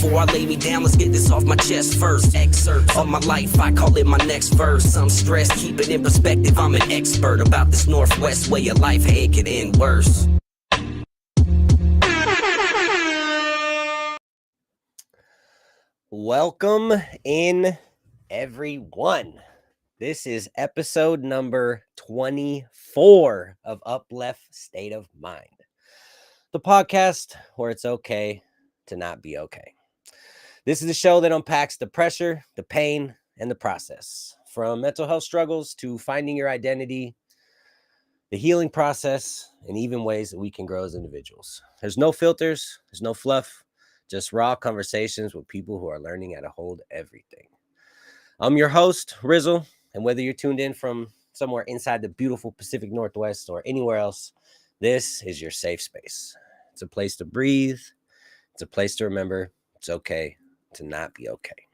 Before I lay me down, let's get this off my chest first. Excerpts of my life, I call it my next verse. I'm stressed, keep it in perspective, I'm an expert about this Northwest way of life, hey, it could end worse. Welcome in, everyone. This is episode number 24 of UpLeft State of Mind, the podcast where it's okay to not be okay. This is a show that unpacks the pressure, the pain, and the process, from mental health struggles to finding your identity, the healing process, and even ways that we can grow as individuals. There's no filters, there's no fluff, just raw conversations with people who are learning how to hold everything. I'm your host, Rizzle, and whether you're tuned in from somewhere inside the beautiful Pacific Northwest or anywhere else, this is your safe space. It's a place to breathe. It's a place to remember it's okay to not be okay.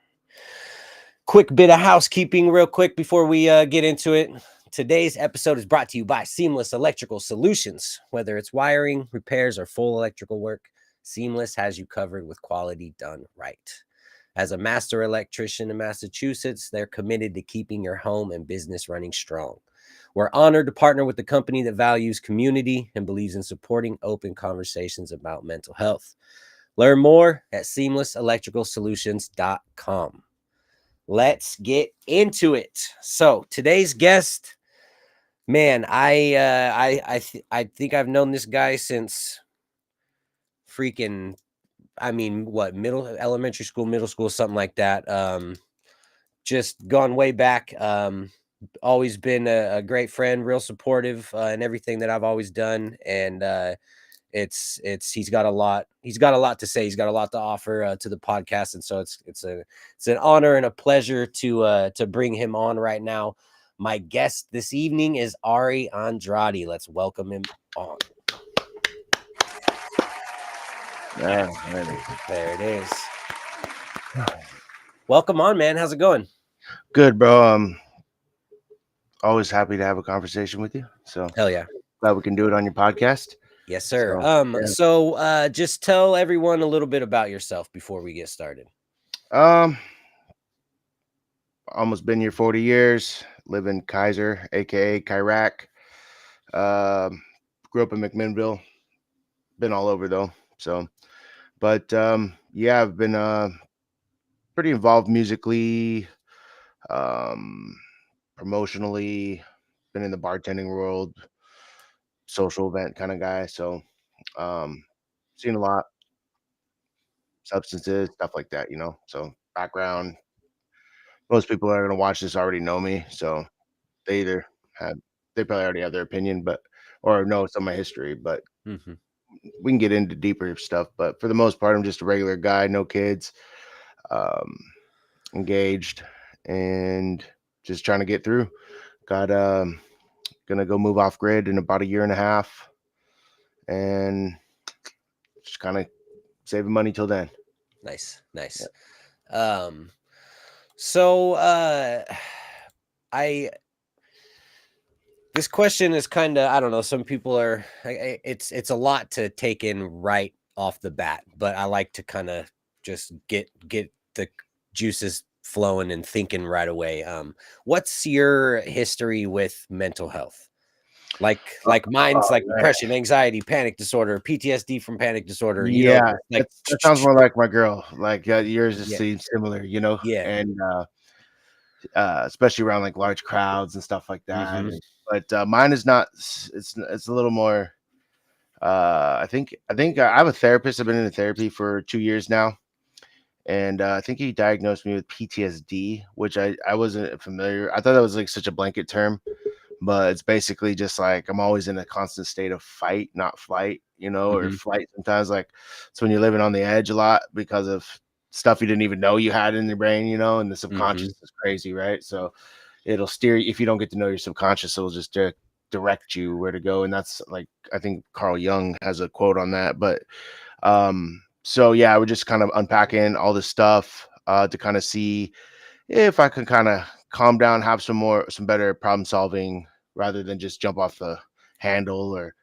Quick bit of housekeeping real quick before we get into it. Today's episode is brought to you by Seamless Electrical Solutions. Whether it's wiring, repairs, or full electrical work, Seamless has you covered with quality done right. As a master electrician in Massachusetts, they're committed to keeping your home and business running strong. We're honored to partner with the company that values community and believes in supporting open conversations about mental health. Learn more at seamlesselectricalsolutions.com. Let's get into it. So today's guest, man, I think I've known this guy since freaking, elementary school, middle school, something like that. Just gone way back. Always been a great friend, real supportive in everything that I've always done. And he's got a lot to say. He's got a lot to offer to the podcast. And so it's an honor and a pleasure to bring him on right now. My guest this evening is Ari Andrade. Let's welcome him on. There it is. Welcome on, man. How's it going? Good, bro. Always happy to have a conversation with you. So hell yeah. Glad we can do it on your podcast. Yes, sir. So just tell everyone a little bit about yourself before we get started. Almost been here 40 years. Live in Kaiser, aka Chirac. Grew up in McMinnville. Been all over though. But I've been pretty involved musically, promotionally, been in the bartending world, social event kind of guy. So seen a lot, substances, stuff like that, so background. Most people that are going to watch this already know me, so they probably already have their opinion, or know some of my history, but we can get into deeper stuff. But for the most part, I'm just a regular guy, no kids, engaged, and just trying to get through. Gonna go move off grid in about a year and a half, and just kind of saving money till then. Nice. Yeah. This question is kind of, I don't know, some people are, it's a lot to take in right off the bat, but I like to kind of just get the juices flowing and thinking right away. What's your history with mental health? Like mine's like depression, anxiety, panic disorder, PTSD from panic disorder. That sounds more like my girl. Like yours just seems similar, Yeah. And especially around like large crowds and stuff like that. But mine is not. It's a little more. I think I have a therapist. I've been in therapy for 2 years now, and I think he diagnosed me with PTSD, which I wasn't familiar. I thought that was like such a blanket term. But it's basically just like I'm always in a constant state of fight, not flight, or flight sometimes. Like it's when you're living on the edge a lot because of stuff you didn't even know you had in your brain, and the subconscious is crazy, right? So it'll steer you. If you don't get to know your subconscious, it'll just direct you where to go. And that's like, I think Carl Jung has a quote on that. But we're just kind of unpacking all this stuff to kind of see if I can kind of calm down, have some better problem solving rather than just jump off the handle or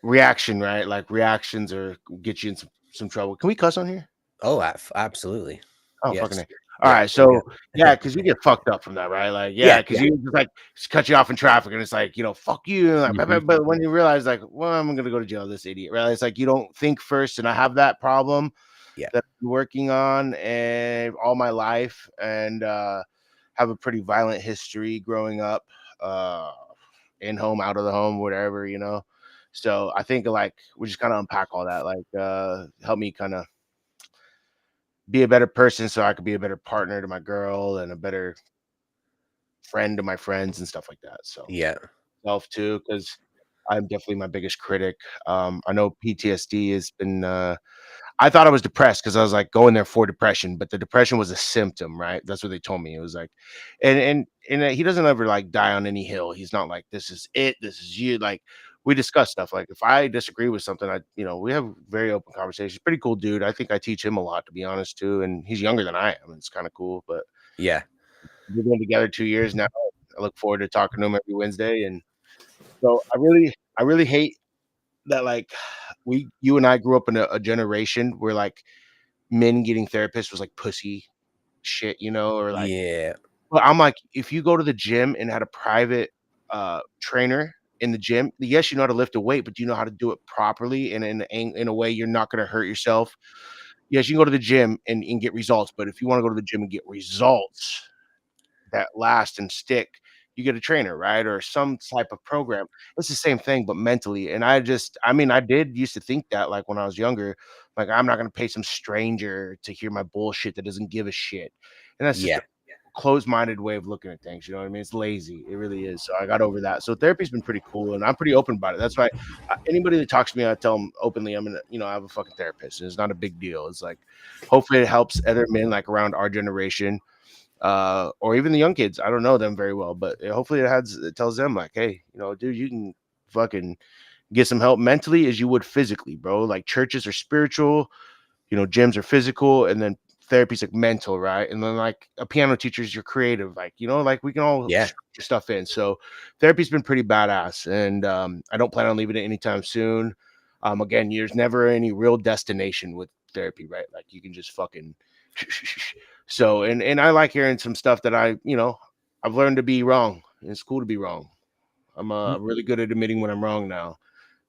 reaction, right? Like reactions or get you in some trouble. Can we cuss on here? Oh, absolutely. Oh, Yes. fucking A. All Yeah. right. There you So, go. yeah, because you get fucked up from that, right? Like, Yeah. yeah, because Yeah. you just like cut you off in traffic and it's like, fuck you. Like, Mhm. but when you realize, like, well, I'm going to go to jail, this idiot, right? It's like you don't think first. And I have that problem Yeah. that I'm working on and all my life and have a pretty violent history growing up, in home, out of the home, whatever. So I think like we just kind of unpack all that, like help me kind of be a better person so I could be a better partner to my girl and a better friend to my friends and stuff like that. So Yeah. self too, because I'm definitely my biggest critic. I know PTSD has been I thought I was depressed because I was like going there for depression, but the depression was a symptom, right? That's what they told me. It was like, and he doesn't ever like die on any hill. He's not like this is it, this is you. Like we discuss stuff. Like if I disagree with something, we have very open conversations. Pretty cool dude. I think I teach him a lot, to be honest, too. And he's younger than I am. It's kind of cool. But Yeah. we've been together 2 years now. I look forward to talking to him every Wednesday. And so I really hate that like you and I grew up in a generation where like men getting therapists was like pussy shit, or like, Yeah. well, I'm like, if you go to the gym and had a private trainer in the gym, yes, you know how to lift a weight, but do you know how to do it properly and in a way you're not going to hurt yourself? Yes, you can go to the gym and get results, but if you want to go to the gym and get results that last and stick, you get a trainer, right? Or some type of program. It's the same thing, but mentally. And I did used to think that like when I was younger, like I'm not gonna pay some stranger to hear my bullshit that doesn't give a shit. And that's just Yeah. a closed-minded way of looking at things. You know what I mean? It's lazy. It really is. So I got over that. So therapy's been pretty cool, and I'm pretty open about it. That's why anybody that talks to me, I tell them openly, I'm gonna, I have a fucking therapist, and it's not a big deal. It's like, hopefully, it helps other men like around our generation or even the young kids. I don't know them very well, but hopefully it tells them like, hey, dude, you can fucking get some help mentally as you would physically, bro. Like churches are spiritual, gyms are physical, and then therapy's like mental, right? And then like a piano teacher is your creative, like like we can all Yeah. structure stuff in. So therapy's been pretty badass, and I don't plan on leaving it anytime soon. Again, there's never any real destination with therapy, right? Like you can just fucking so and I like hearing some stuff that I've learned to be wrong. It's cool to be wrong. I'm really good at admitting when I'm wrong now.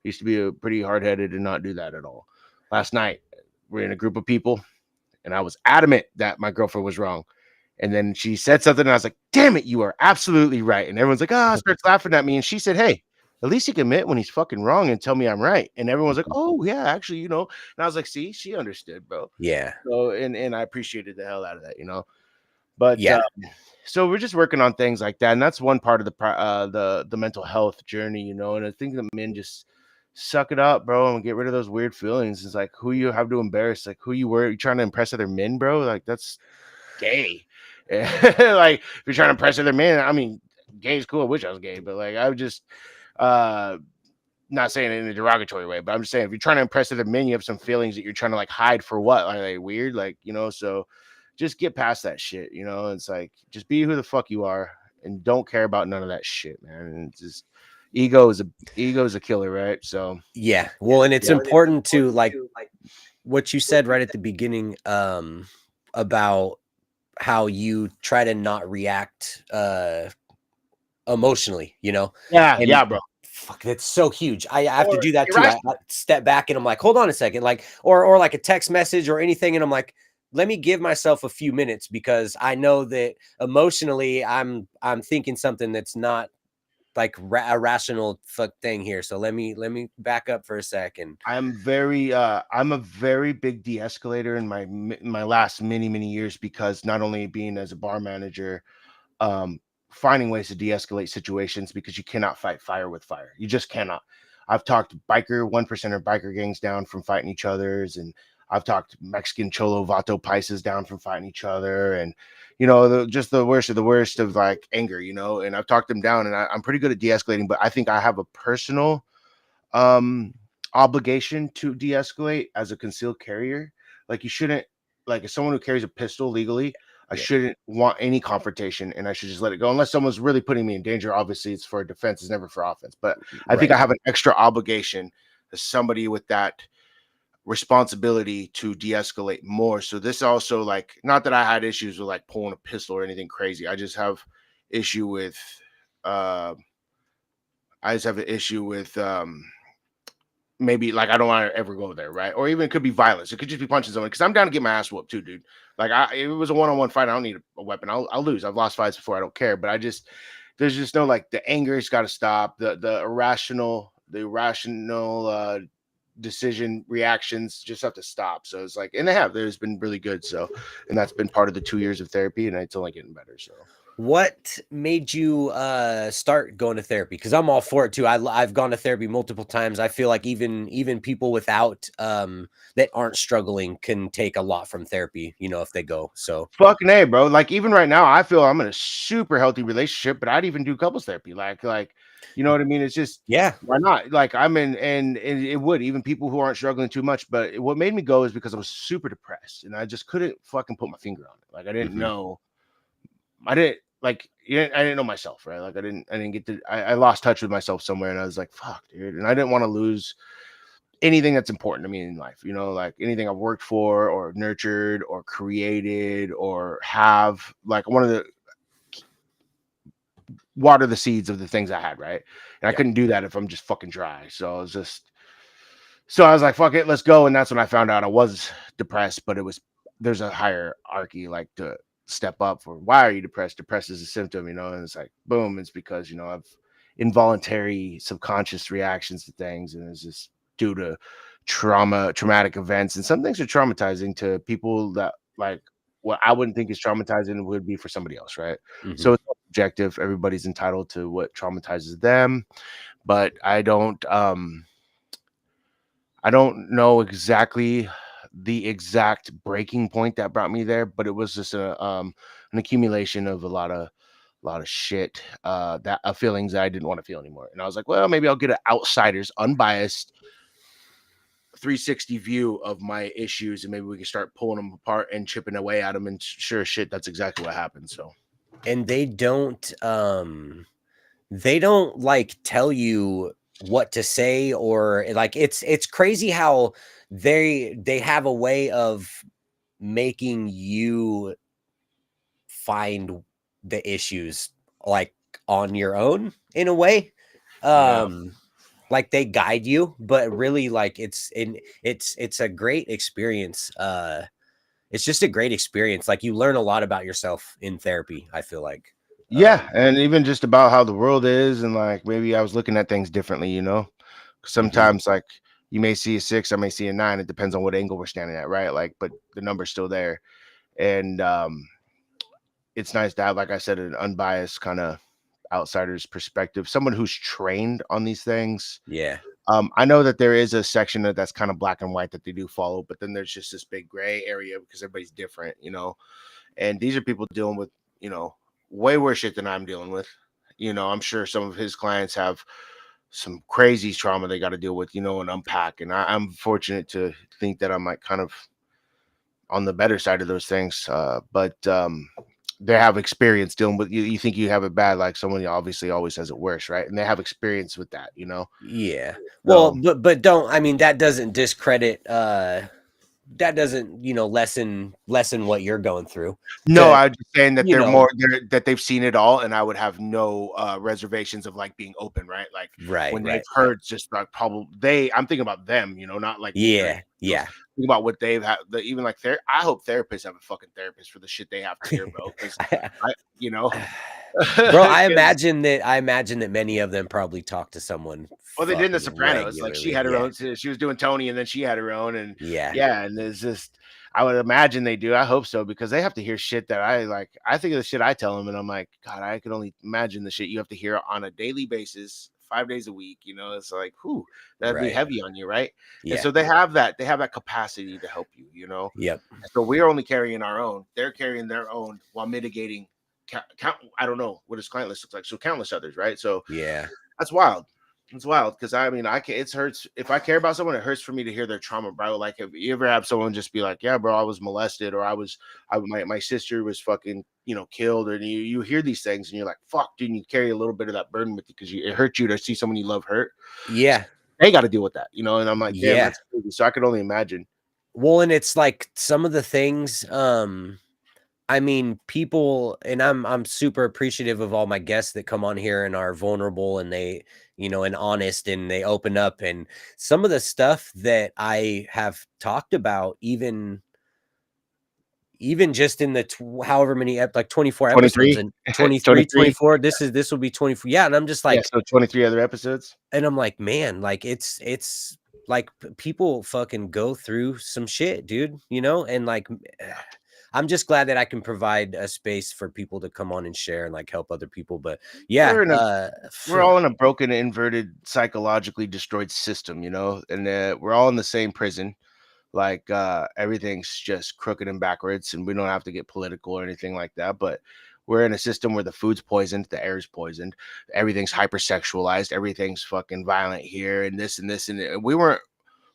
Used to be a pretty hard-headed and not do that at all. Last night, we're in a group of people, and I was adamant that my girlfriend was wrong. And then she said something, and I was like, "Damn it, you are absolutely right." And everyone's like, "Ah," starts laughing at me. And she said, "Hey, at least he can admit when he's fucking wrong and tell me I'm right." And everyone's like, "Oh yeah, actually." And I was like, "See, she understood, bro." Yeah. So and I appreciated the hell out of that. But Yeah. so we're just working on things like that, and that's one part of the mental health journey. And I think the men just suck it up, bro, and get rid of those weird feelings. It's like who you have to embarrass, like who you were. You trying to impress other men, bro? Like that's gay. Like if you're trying to impress other men, I mean, gay is cool. I wish I was gay, but like I would just uh not saying it in a derogatory way, but I'm just saying if you're trying to impress other men, you have some feelings that you're trying to like hide for what? Are they weird? Like, so just get past that shit, It's like just be who the fuck you are and don't care about none of that shit, man. And it's just ego is a killer, right? So Yeah. Well, and it's yeah. important to like what you said right at the beginning about how you try to not react emotionally, Yeah, and yeah, bro. fuck, that's so huge. I have to Or do that too. I irrational. step back and I'm like, hold on a second, like, or like a text message or anything, and I'm like, let me give myself a few minutes because I know that emotionally I'm thinking something that's not like a rational fuck thing here. So let me back up for a second. I'm a very big de-escalator in my last many years because not only being as a bar manager, um, finding ways to de-escalate situations because you cannot fight fire with fire. You just cannot. I've talked biker 1%er biker gangs down from fighting each other's, and I've talked Mexican Cholo Vato Paises down from fighting each other, and just the worst of the worst of like anger, and I've talked them down, and I'm pretty good at de-escalating, but I think I have a personal um obligation to de-escalate as a concealed carrier. Like you shouldn't, like as someone who carries a pistol legally, I Yeah. shouldn't want any confrontation and I should just let it go unless someone's really putting me in danger. Obviously it's for defense, it's never for offense, but I think Right. I have an extra obligation as somebody with that responsibility to de-escalate more. So this also, like, not that I had issues with like pulling a pistol or anything crazy. I just have issue with uh I just have an issue with maybe like I don't want to ever go there, right? Or even it could be violence. It could just be punching someone because I'm down to get my ass whooped too, dude. Like if it was a one-on-one fight, I don't need a weapon. I'll lose. I've lost fights before. I don't care. But there's just no, like, the anger's got to stop. The irrational decision reactions just have to stop. So it's like, and there's been really good. So, and that's been part of the 2 years of therapy, and it's only getting better. So. What made you start going to therapy? Because I'm all for it too. I've gone to therapy multiple times. I feel like even people without that aren't struggling can take a lot from therapy, if they go. So Fucking A, bro. Like, even right now, I feel I'm in a super healthy relationship, but I'd even do couples therapy. Like, you know what I mean? It's just, yeah, why not? Like, I'm in, and it would, even people who aren't struggling too much. But what made me go is because I was super depressed and I just couldn't fucking put my finger on it. Like, I didn't know. I didn't know myself, right? Like, I didn't get to, I lost touch with myself somewhere, and I was like, fuck, dude. And I didn't want to lose anything that's important to me in life, like anything I've worked for or nurtured or created or have. Like, I wanted to water the seeds of the things I had, right? And I couldn't do that if I'm just fucking dry. So I was like, fuck it, let's go. And that's when I found out I was depressed, but there's a hierarchy, like, to step up for why are you depressed? Depressed is a symptom, and it's like, boom, it's because, I've involuntary subconscious reactions to things, and it's just due to traumatic events. And some things are traumatizing to people that, like, what I wouldn't think is traumatizing would be for somebody else, right? So it's objective. Everybody's entitled to what traumatizes them, but I don't know exactly the exact breaking point that brought me there, but it was just an accumulation of a lot of shit, feelings that I didn't want to feel anymore. And I was like, well, maybe I'll get an outsider's unbiased 360 view of my issues, and maybe we can start pulling them apart and chipping away at them. And sure as shit, that's exactly what happened. So, and they don't like tell you what to say, or like it's crazy how they have a way of making you find the issues, like, on your own in a way. Like, they guide you, but really, like, it's a great experience. It's just a great experience. Like, you learn a lot about yourself in therapy, I feel like. and even just about how the world is, and like maybe I was looking at things differently, sometimes like you may see a 6, I may see a 9. It depends on what angle we're standing at, right? Like, but the number's still there. And it's nice to have, like I said, an unbiased kind of outsider's perspective, someone who's trained on these things. Yeah. I know that there is a section that's kind of black and white that they do follow, but then there's just this big gray area because everybody's different, and these are people dealing with, way worse shit than I'm dealing with. I'm sure some of his clients have some crazy trauma they got to deal with, and unpack. And I'm fortunate to think that I'm, like, kind of on the better side of those things. But they have experience dealing with you. You think you have it bad, like someone obviously always has it worse, right? And they have experience with that, Yeah. Well, but don't, I mean, that doesn't discredit, that doesn't, lessen what you're going through. No, I'm just saying that that they've seen it all, and I would have no reservations of, like, being open, right? Like, when they've heard just like probably I'm thinking about them, not like yeah. Think about what they've had. Even like I hope therapists have a fucking therapist for the shit they have to hear, bro. Because bro, I imagine that many of them probably talk to someone. Well, they did in The Sopranos. Regularly. Like, she had her own. She was doing Tony, and then she had her own, and yeah. And it's just, I would imagine they do. I hope so, because they have to hear shit that I like. I think of the shit I tell them, and I'm like, God, I could only imagine the shit you have to hear on a daily basis, 5 days a week. It's like, whew, that'd be heavy on you, right? Yeah. And so they have that capacity to help you. Yep. So we're only carrying our own. They're carrying their own while mitigating. I don't know what his client list looks like. So countless others, right? So yeah, that's wild. It's wild, because I mean, it hurts. If I care about someone, it hurts for me to hear their trauma, bro. Like, if you ever have someone just be like, yeah, bro, I was molested, or my sister was fucking, killed, or you hear these things and you're like, fuck, dude, you carry a little bit of that burden with you because it hurt you to see someone you love hurt. Yeah. they got to deal with that, you know. And I'm like, damn, Yeah. that's crazy. So I could only imagine. Well, and it's like some of the things, I mean, people, and I'm super appreciative of all my guests that come on here and are vulnerable and they, and honest and they open up, and some of the stuff that I have talked about, even just in the however many like 24 episodes 23, and 23, 23. 24, this will be 24. Yeah. And I'm just Yeah, like, so 23 other episodes. and I'm like, man, like it's like people fucking go through some shit, dude, and like I'm just glad that I can provide a space for people to come on and share and like help other people. But yeah, We're all in a broken, inverted, psychologically destroyed system, you know, and we're all in the same prison. Like everything's just crooked and backwards, and we don't have to get political or anything like that. But we're in a system where the food's poisoned, the air's poisoned, everything's hypersexualized, everything's fucking violent here, and this and this, and we weren't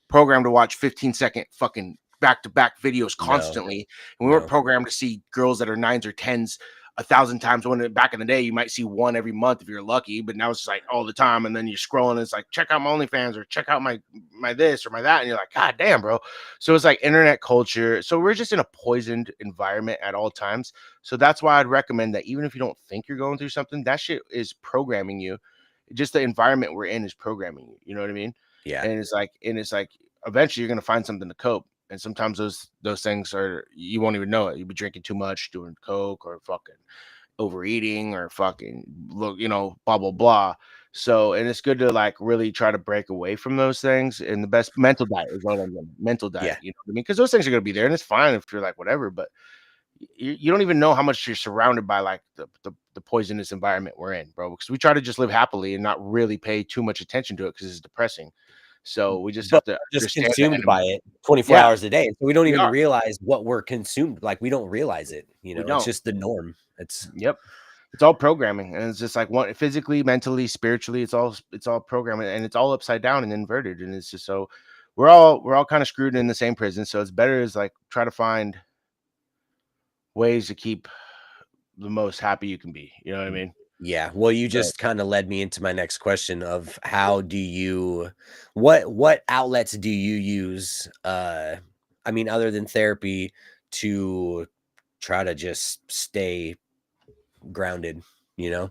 programmed to watch 15-second fucking back-to-back videos no, constantly, and we weren't no. programmed to see girls that are 9s or 10s 1,000 times. When back in the day, you might see one every month if you're lucky, but now it's like all the time. And then you're scrolling, and it's like, check out my OnlyFans or check out my this or my that, and you're like, God damn, bro. So it's like internet culture. So we're just in a poisoned environment at all times. So that's why I'd recommend that even if you don't think you're going through something, that shit is programming you. Just the environment we're in is programming you. You know what I mean? Yeah. And it's like eventually you're gonna find something to cope. And sometimes those things are, you won't even know it. You'll be drinking too much, doing coke, or fucking overeating, or fucking blah blah blah. So, and it's good to like really try to break away from those things. And the best mental diet is one of them. Mental diet, Yeah. you know what I mean? Because those things are gonna be there, and it's fine if you're like whatever. But you don't even know how much you're surrounded by, like the poisonous environment we're in, bro. Because we try to just live happily and not really pay too much attention to it because it's depressing. So we just But have to just understand that. consumed by it 24 Yeah, hours a day. So we don't we even are. realize what we're consumed. Like we don't realize it, We it's don't. just the norm. It's Yep. It's all programming, and it's just like one physically, mentally, spiritually. It's all programming, and it's all upside down and inverted. And it's just so we're all kind of screwed in the same prison. So it's better is like try to find ways to keep the most happy you can be. You know what I mean? yeah. Well, you So just kind of led me into my next question of how do you, what outlets do you use? I mean, other than therapy, to try to just stay grounded, Yeah.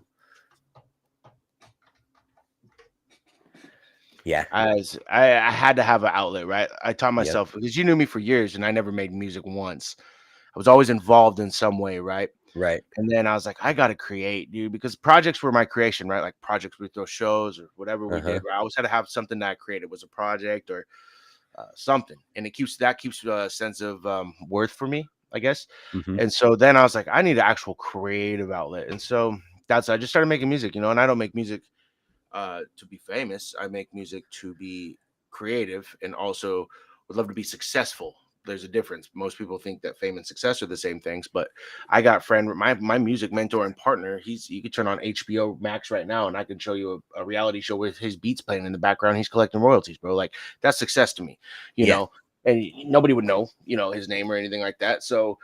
I had to have an outlet, right? I taught Yep. myself, because you knew me for years, and I never made music once. I was always involved in some way, right? Right. And then I was like, I gotta create, dude, because projects were my creation, right? Like projects, we throw shows or whatever we Uh-huh. did. Right? I always had to have something that I created was a project or something, and it keeps a sense of worth for me, I guess. Hmm. And so then I was like, I need an actual creative outlet, and so I just started making music, and I don't make music to be famous. I make music to be creative, and also would love to be successful. There's a difference. Most people think that fame and success are the same things, but I got my music mentor and partner. You could turn on HBO Max right now, and I can show you a reality show with his beats playing in the background. He's collecting royalties, bro. Like that's success to me, you Yeah. know. And nobody would know, his name or anything like that. So,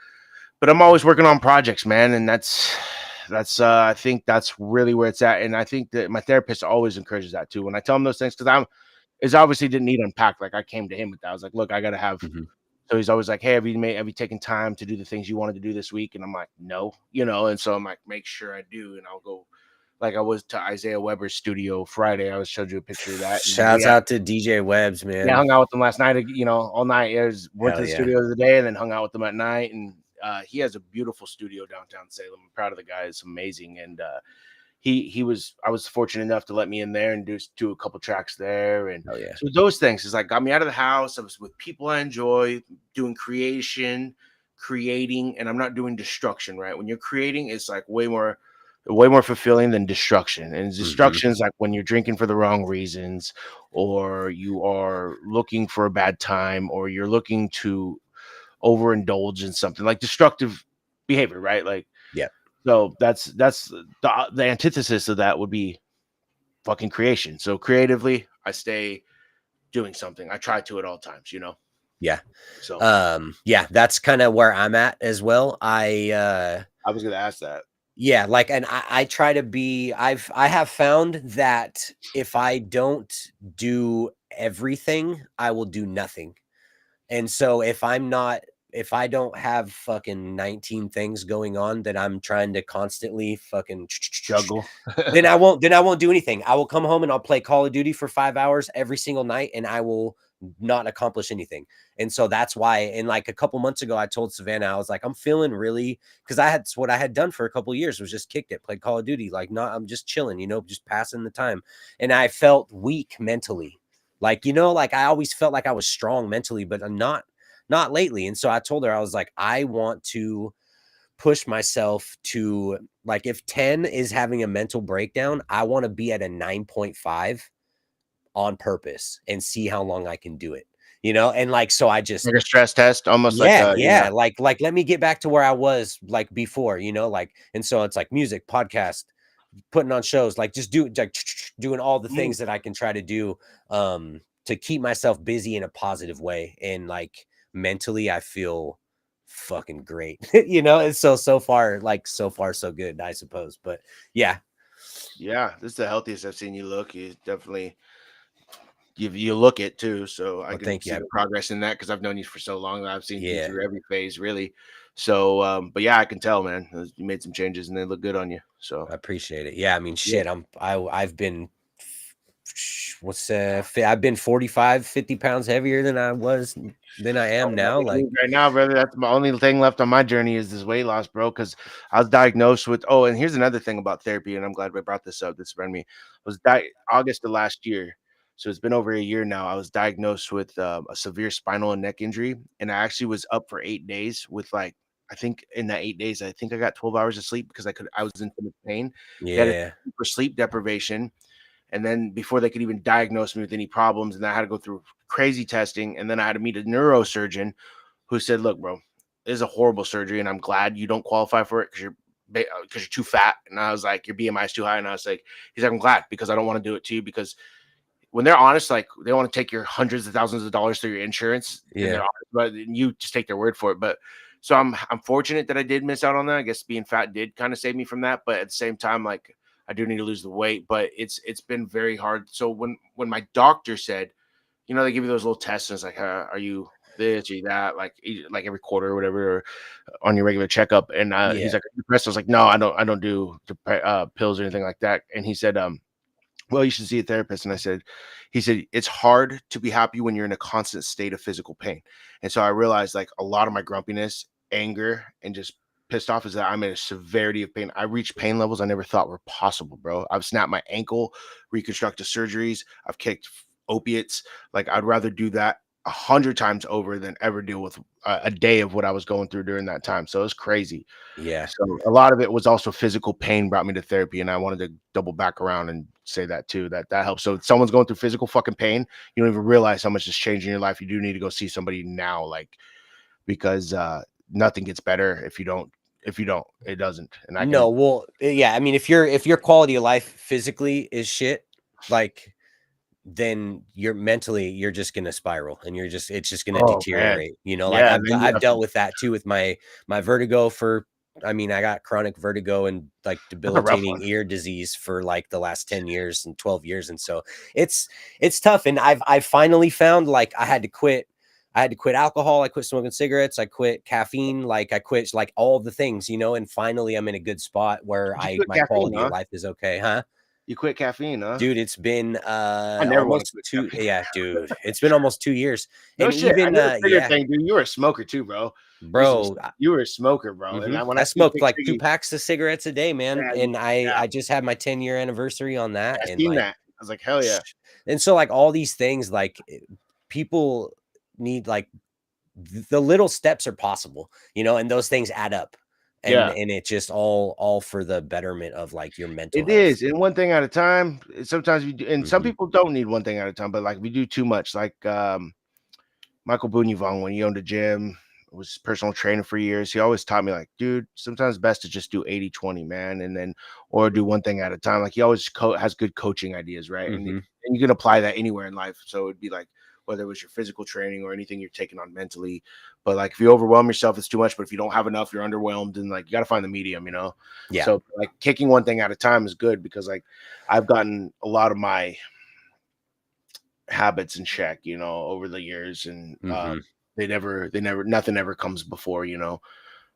but I'm always working on projects, man, and that's I think that's really where it's at. And I think that my therapist always encourages that too when I tell him those things, because is obviously didn't need unpacked. Like I came to him with that. I was like, look, I gotta have. Hmm. So he's always like, hey, have you taken time to do the things you wanted to do this week? And I'm like, no, and so I'm like, make sure I do, and I'll go. Like I was to Isaiah Weber's studio Friday. I showed you a picture of that. And Shouts out to DJ Webbs, I man. hung out with him last night, all night. Went to Hell the yeah. studio the day and then hung out with him at night. And he has a beautiful studio downtown Salem. I'm proud of the guy. It's amazing. And I was fortunate enough to let me in there and do a couple tracks there. And Hell yeah. so those things is like got me out of the house. I was with people I enjoy, doing creating, and I'm not doing destruction, right? When you're creating, it's like way more fulfilling than destruction. And destruction is like when you're drinking for the wrong reasons, or you are looking for a bad time, or you're looking to overindulge in something like destructive behavior, right? Like, Yeah. so that's the antithesis of that would be fucking creation. So creatively, I stay doing something. I try to at all times, Yeah. So Yeah, that's kind of where I'm at as well. I was gonna ask that. Yeah, like, and I try to be, I have found that if I don't do everything, I will do nothing. And so if I don't have fucking 19 things going on that I'm trying to constantly fucking Juggle. then I won't do anything. I will come home and I'll play Call of Duty for 5 hours every single night, and I will not accomplish anything. And so that's why, and like a couple months ago, I told Savannah, I was like, I'm feeling really, because what I had done for a couple of years was just kicked it, played Call of Duty, like I'm just chilling, just passing the time. And I felt weak mentally. Like, like I always felt like I was strong mentally, but I'm not lately. And so I told her, I was like, I want to push myself to, like, if 10 is having a mental breakdown, I want to be at a 9.5 on purpose and see how long I can do it, and like, so I just, like a stress test, almost like like let me get back to where I was like before, like, and so it's like music, podcast, putting on shows, like just doing all the things that I can try to do to keep myself busy in a positive way. And like mentally, I feel fucking great, and so far so good, I suppose. But yeah, this is the healthiest I've seen you look. You definitely you look it too, so I can see the progress in that, because I've known you for so long. I've seen you through every phase, really. So but yeah, I can tell, man, you made some changes and they look good on you, so I appreciate it. I mean, shit, I've been I've been 45, 50 pounds heavier than I am now. Like right now, brother, that's my only thing left on my journey is this weight loss, bro. Because I was diagnosed with, and here's another thing about therapy, and I'm glad we brought this up. This reminded me. I was August of last year, so it's been over a year now. I was diagnosed with a severe spinal and neck injury, and I actually was up for 8 days with, like, I think in that 8 days, I think I got 12 hours of sleep because I was in so much pain. Yeah. For sleep deprivation. And then before they could even diagnose me with any problems, and I had to go through crazy testing. And then I had to meet a neurosurgeon who said, look, bro, this is a horrible surgery, and I'm glad you don't qualify for it because you're too fat. And I was like, your BMI is too high. And I was like, he's like, I'm glad, because I don't want to do it to you, because when they're honest, like, they want to take your hundreds of thousands of dollars through your insurance. Yeah. But you just take their word for it. But so I'm fortunate that I did miss out on that. I guess being fat did kind of save me from that. But at the same time, like, I do need to lose the weight, but it's been very hard. So when my doctor said, they give you those little tests, and it's like, are you this, or that, like every quarter or whatever, or on your regular checkup. And he's like, are you depressed? I was like, no, I don't do pills or anything like that. And he said, well, you should see a therapist. And he said, it's hard to be happy when you're in a constant state of physical pain. And so I realized, like, a lot of my grumpiness, anger, and just pissed off is that I'm in a severity of pain. I reached pain levels I never thought were possible, bro. I've snapped my ankle, reconstructive surgeries. I've kicked opiates. Like, I'd rather do that 100 times over than ever deal with a day of what I was going through during that time. So it was crazy. Yeah. So a lot of it was also physical pain brought me to therapy. And I wanted to double back around and say that too, that helps. So if someone's going through physical fucking pain, you don't even realize how much is changing your life. You do need to go see somebody now, like, because nothing gets better if you don't, it doesn't. And I mean, if your quality of life physically is shit, like, then you're just gonna spiral, and it's just gonna deteriorate, like I've dealt with that too with my vertigo I got chronic vertigo and like debilitating ear disease for like the last 10 years and 12 years. And so it's tough. And I've finally found, like, I had to quit alcohol. I quit smoking cigarettes. I quit caffeine. Like, I quit like all the things, and finally I'm in a good spot where my quality of life is okay. Huh? You quit caffeine, huh? Dude, it's been I never almost dude, it's been almost 2 years. No and shit. even thing, dude. You were a smoker too, bro. You were a smoker, bro. Mm-hmm. And I smoked like 2 packs of cigarettes a day, man. Yeah, and I just had my 10-year anniversary on that. I seen that. I was like, hell yeah. And so, like, all these things, like, people need, like, the little steps are possible, and those things add up. And it's just all for the betterment of, like, your mental health. It is, and one thing at a time. Sometimes we do, and some people don't need one thing at a time, but like, we do too much. Like Michael Bunivong, when he owned a gym, was personal trainer for years. He always taught me, like, dude, sometimes it's best to just do 80-20, man, and then or do one thing at a time. Like, he always has good coaching ideas, right? And you can apply that anywhere in life. So it'd be like, whether it was your physical training or anything you're taking on mentally. But like, if you overwhelm yourself, it's too much. But if you don't have enough, you're underwhelmed, and like, you got to find the medium, Yeah. So like, kicking one thing at a time is good, because like, I've gotten a lot of my habits in check, over the years, and nothing ever comes before,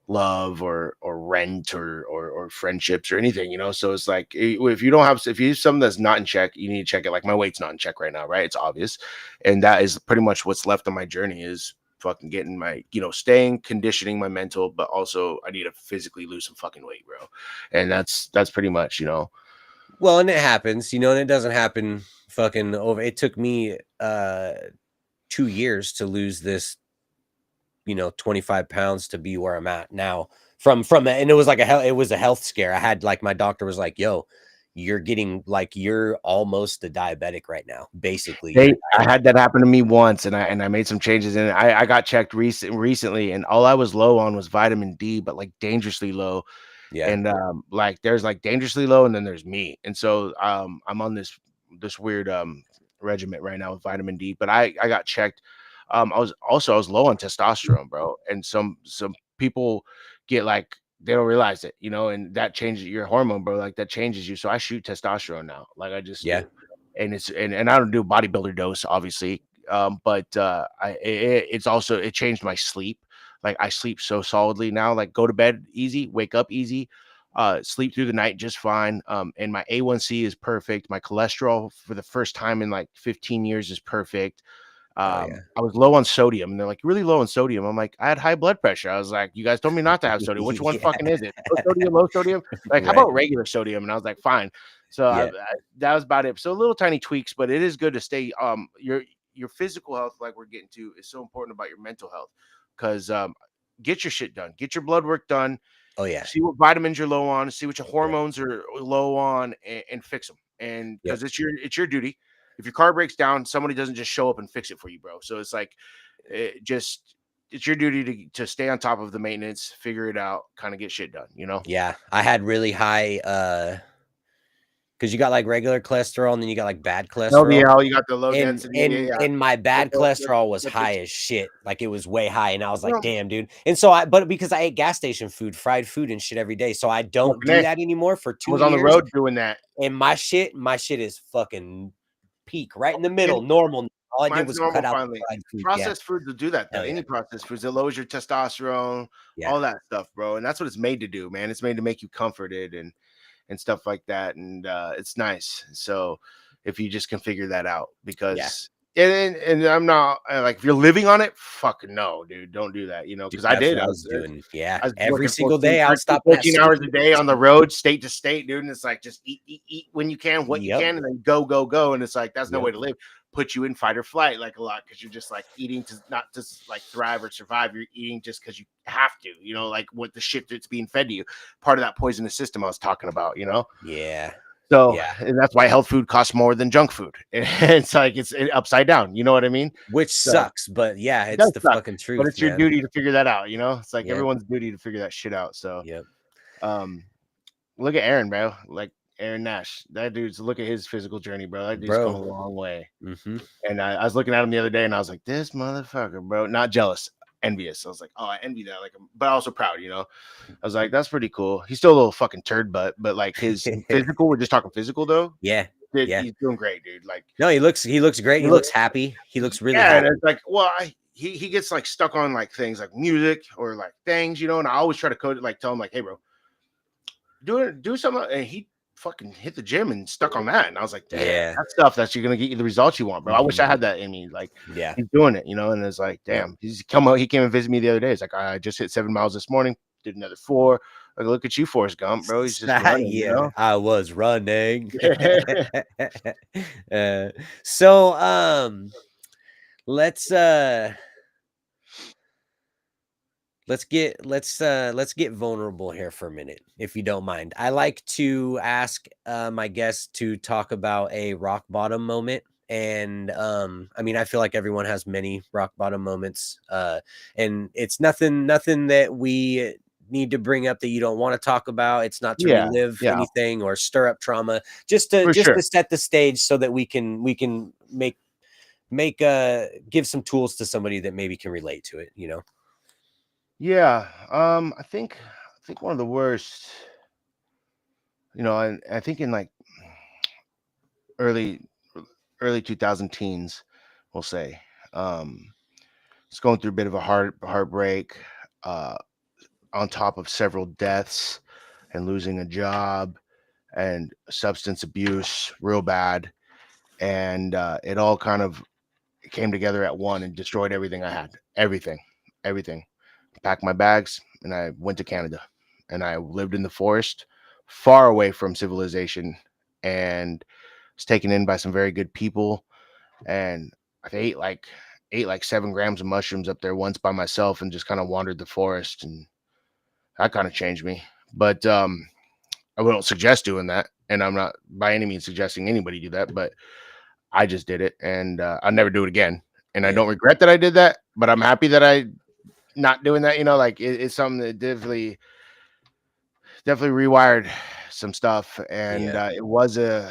love or rent or friendships or anything, so it's like, if you have something that's not in check, you need to check it. Like my weight's not in check right now, right? It's obvious, and that is pretty much what's left on my journey, is fucking getting my, staying, conditioning my mental, but also I need to physically lose some fucking weight, bro. And that's pretty much, Well, and it happens, and it doesn't happen fucking over. It took me 2 years to lose this, 25 pounds to be where I'm at now from and it was like it was a health scare. I had, like, my doctor was like, yo, you're almost a diabetic right now, basically. I had that happen to me once, and I made some changes in it. I got checked recently, and all I was low on was vitamin D, but like dangerously low. Yeah. And like there's like dangerously low, and then there's me. And so I'm on this weird regiment right now with vitamin D, but I got checked. I was low on testosterone, bro. And some people get like, they don't realize it, and that changes your hormone, bro. Like that changes you. So I shoot testosterone now. Like I just do. And it's and I don't do bodybuilder dose, obviously. But it's also, it changed my sleep. Like I sleep so solidly now, like go to bed easy, wake up easy, sleep through the night just fine. And my A1C is perfect. My cholesterol for the first time in like 15 years is perfect. I was low on sodium, and they're like, really low on sodium. I'm like, I had high blood pressure. I was like, you guys told me not to have sodium. Which one fucking is it? Low sodium? Like, how about regular sodium? And I was like, fine. So that was about it. So little tiny tweaks, but it is good to stay. Your physical health, like we're getting to, is so important about your mental health, because get your shit done, get your blood work done. Oh yeah. See what vitamins you're low on, see what your hormones are low on, and fix them. And because it's your duty. If your car breaks down, somebody doesn't just show up and fix it for you, bro. So it's like, it's your duty to stay on top of the maintenance, figure it out, kind of get shit done, Yeah, I had really high because you got like regular cholesterol, and then you got like bad cholesterol. LDL, you got the low density. And my bad cholesterol was high as shit. Like it was way high, and I was like, damn, dude. And so but because I ate gas station food, fried food and shit every day, so I don't do that anymore for 2 years. I was on the road doing that, and my shit is fucking peak right in the middle, normal. All I did was cut out the fried food. Processed foods will do that, though. Any processed foods, it lowers your testosterone, all that stuff, bro. And that's what it's made to do, man. It's made to make you comforted and stuff like that. And it's nice. So if you just can figure that out, because and I'm not like, if you're living on it, fucking no, dude, don't do that, because I did. I was doing every single day. I'll stop 14 hours a day on the road, state to state, dude. And it's like, just eat when you can, what you can, and then go. And it's like, that's no way to live. Put you in fight or flight, like, a lot, because you're just like eating to not just like thrive or survive. You're eating just because you have to, like what the shit that's being fed to you, part of that poisonous system I was talking about, So and that's why health food costs more than junk food. It's like, it's upside down, you know what I mean? Which sucks, but it's the fucking truth. But it's your duty to figure that out, It's like everyone's duty to figure that shit out. So look at Aaron, bro. Like Aaron Nash, that dude's, look at his physical journey, bro. That dude's come a long way. And I was looking at him the other day, and I was like, this motherfucker, bro. Not jealous, envious. I was like, oh, I envy that, like, but also proud, I was like, that's pretty cool. He's still a little fucking turd butt, but like his physical, we're just talking physical though. He's doing great, dude. Like, no, he looks great. He looks happy. He looks really happy. And it's like, well, he gets like stuck on like things like music or like things, and I always try to code it, like tell him like, hey, bro, do something, and he fucking hit the gym and stuck on that. And I was like, damn, that stuff that's gonna get you the results you want, bro. I wish I had that in me. Like, he's doing it, and it's like, damn, he came and visited me the other day. It's like, I just hit 7 miles this morning, did another 4. Like, look at you, Forrest Gump, bro. He's just running, I was running. So let's get vulnerable here for a minute, if you don't mind. I like to ask my guests to talk about a rock bottom moment. And I mean, I feel like everyone has many rock bottom moments, and it's nothing that we need to bring up that you don't want to talk about. It's not to relive anything or stir up trauma, just to set the stage so that we can give some tools to somebody that maybe can relate to it, I think one of the worst, I think in like early early 2000 teens, we'll say. It's going through a bit of a heartbreak, uh, on top of several deaths and losing a job and substance abuse real bad. And it all kind of came together at one and destroyed everything I had. Everything. Packed my bags and I went to Canada and I lived in the forest far away from civilization and was taken in by some very good people. And I ate like 7 grams of mushrooms up there once by myself and just kind of wandered the forest, and that kind of changed me. But I wouldn't suggest doing that, and I'm not by any means suggesting anybody do that, but I just did it, and I'll never do it again. And I Yeah. don't regret that I did that, but I'm happy that I not doing that. Like it's something that definitely rewired some stuff, and Yeah.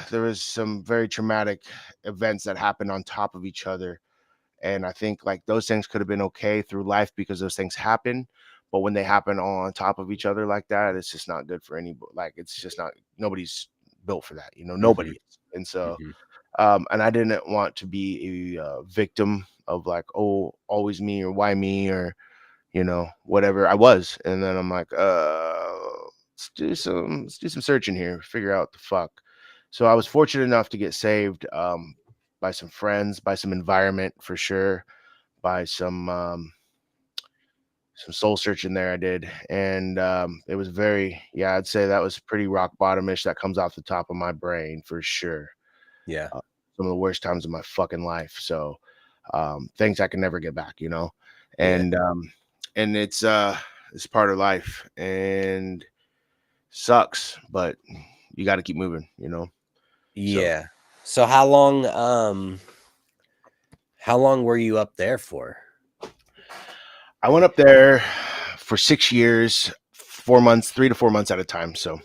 there was some very traumatic events that happened on top of each other. And I think like those things could have been okay through life because those things happen. But when they happen all on top of each other like that, it's just not good for anybody. Like it's just not, nobody's built for that, nobody Hmm. is. And so, Hmm. and I didn't want to be a victim of like, oh, always me or why me or, whatever I was. And then I'm like, let's do some searching here, figure out the fuck. So I was fortunate enough to get saved by some friends, by some environment for sure, by some soul searching there I did. And it was I'd say that was pretty rock bottomish. That comes off the top of my brain for sure. Yeah. Uh, some of the worst times of my fucking life. So things I can never get back, Yeah. and it's part of life and sucks, but you got to keep moving. So Yeah. So how long were you up there for? I went up there for 6 years, 4 months, 3 to 4 months at a time. So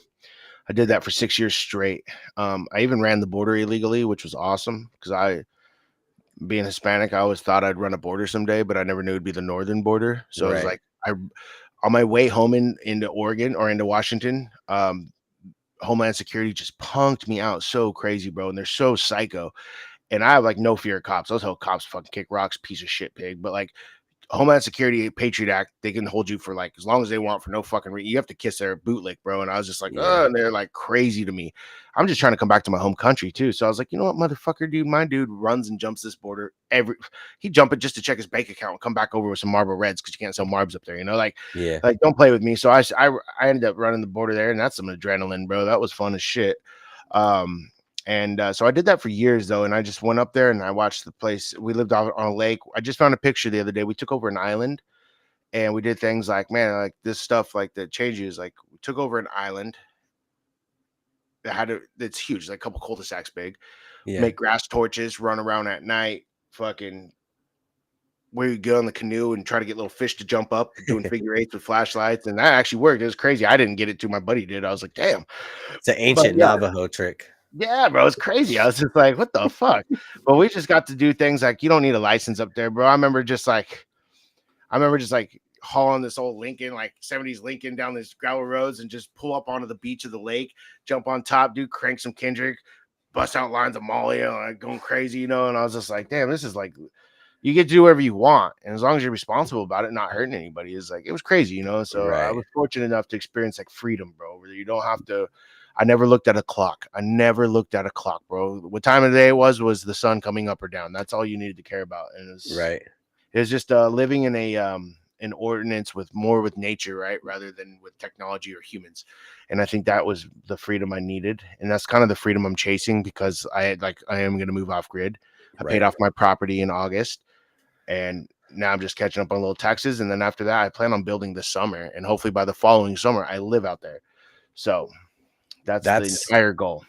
I did that for 6 years straight. I even ran the border illegally, which was awesome because being Hispanic, I always thought I'd run a border someday, but I never knew it'd be the northern border. So it was Right. like on my way home into Oregon or into Washington, Homeland Security just punked me out so crazy, bro. And they're so psycho. And I have like no fear of cops. Those whole cops fucking kick rocks, piece of shit pig. But like Homeland Security, Patriot Act, they can hold you for like as long as they want for no fucking reason. You have to kiss their boot lick, bro. And I was just like, Yeah. oh, and they're like crazy to me. I'm just trying to come back to my home country too. So I was like, you know what, motherfucker, dude, my dude runs and jumps this border he jump it just to check his bank account and come back over with some Marlboro Reds because you can't sell Marbs up there, Yeah. like don't play with me. So I ended up running the border there, and that's some adrenaline, bro. That was fun as shit. Um, and so I did that for years, though. And I just went up there and I watched the place. We lived on a lake. I just found a picture the other day. We took over an island and we did things like, man, like this stuff, like that changes. Like we took over an island that's huge, like a couple cul-de-sacs big, Yeah. make grass torches, run around at night, fucking where you go in the canoe and try to get little fish to jump up, doing figure eights with flashlights. And that actually worked. It was crazy. I didn't get it to, my buddy did. I was like, damn. It's an But ancient yeah, Navajo trick. yeah, bro, it's crazy. I was just like, what the fuck? But we just got to do things like you don't need a license up there, bro. I remember just like hauling this old Lincoln, like 70s Lincoln down these gravel roads and just pull up onto the beach of the lake, jump on top, dude, crank some Kendrick, bust out lines of Molly, like going crazy, And I was just like, damn, this is like you get to do whatever you want. And as long as you're responsible about it, not hurting anybody, is like it was crazy. So I Right. was fortunate enough to experience like freedom, bro, where you don't have to. I never looked at a clock. Bro. What time of the day it was the sun coming up or down. That's all you needed to care about. And Right. it was just living in an ordinance with nature, right, rather than with technology or humans. And I think that was the freedom I needed, and that's kind of the freedom I'm chasing because I am going to move off grid. I paid Right. off my property in August, and now I'm just catching up on little taxes. And then after that, I plan on building this summer, and hopefully by the following summer, I live out there. So that's the That's entire goal.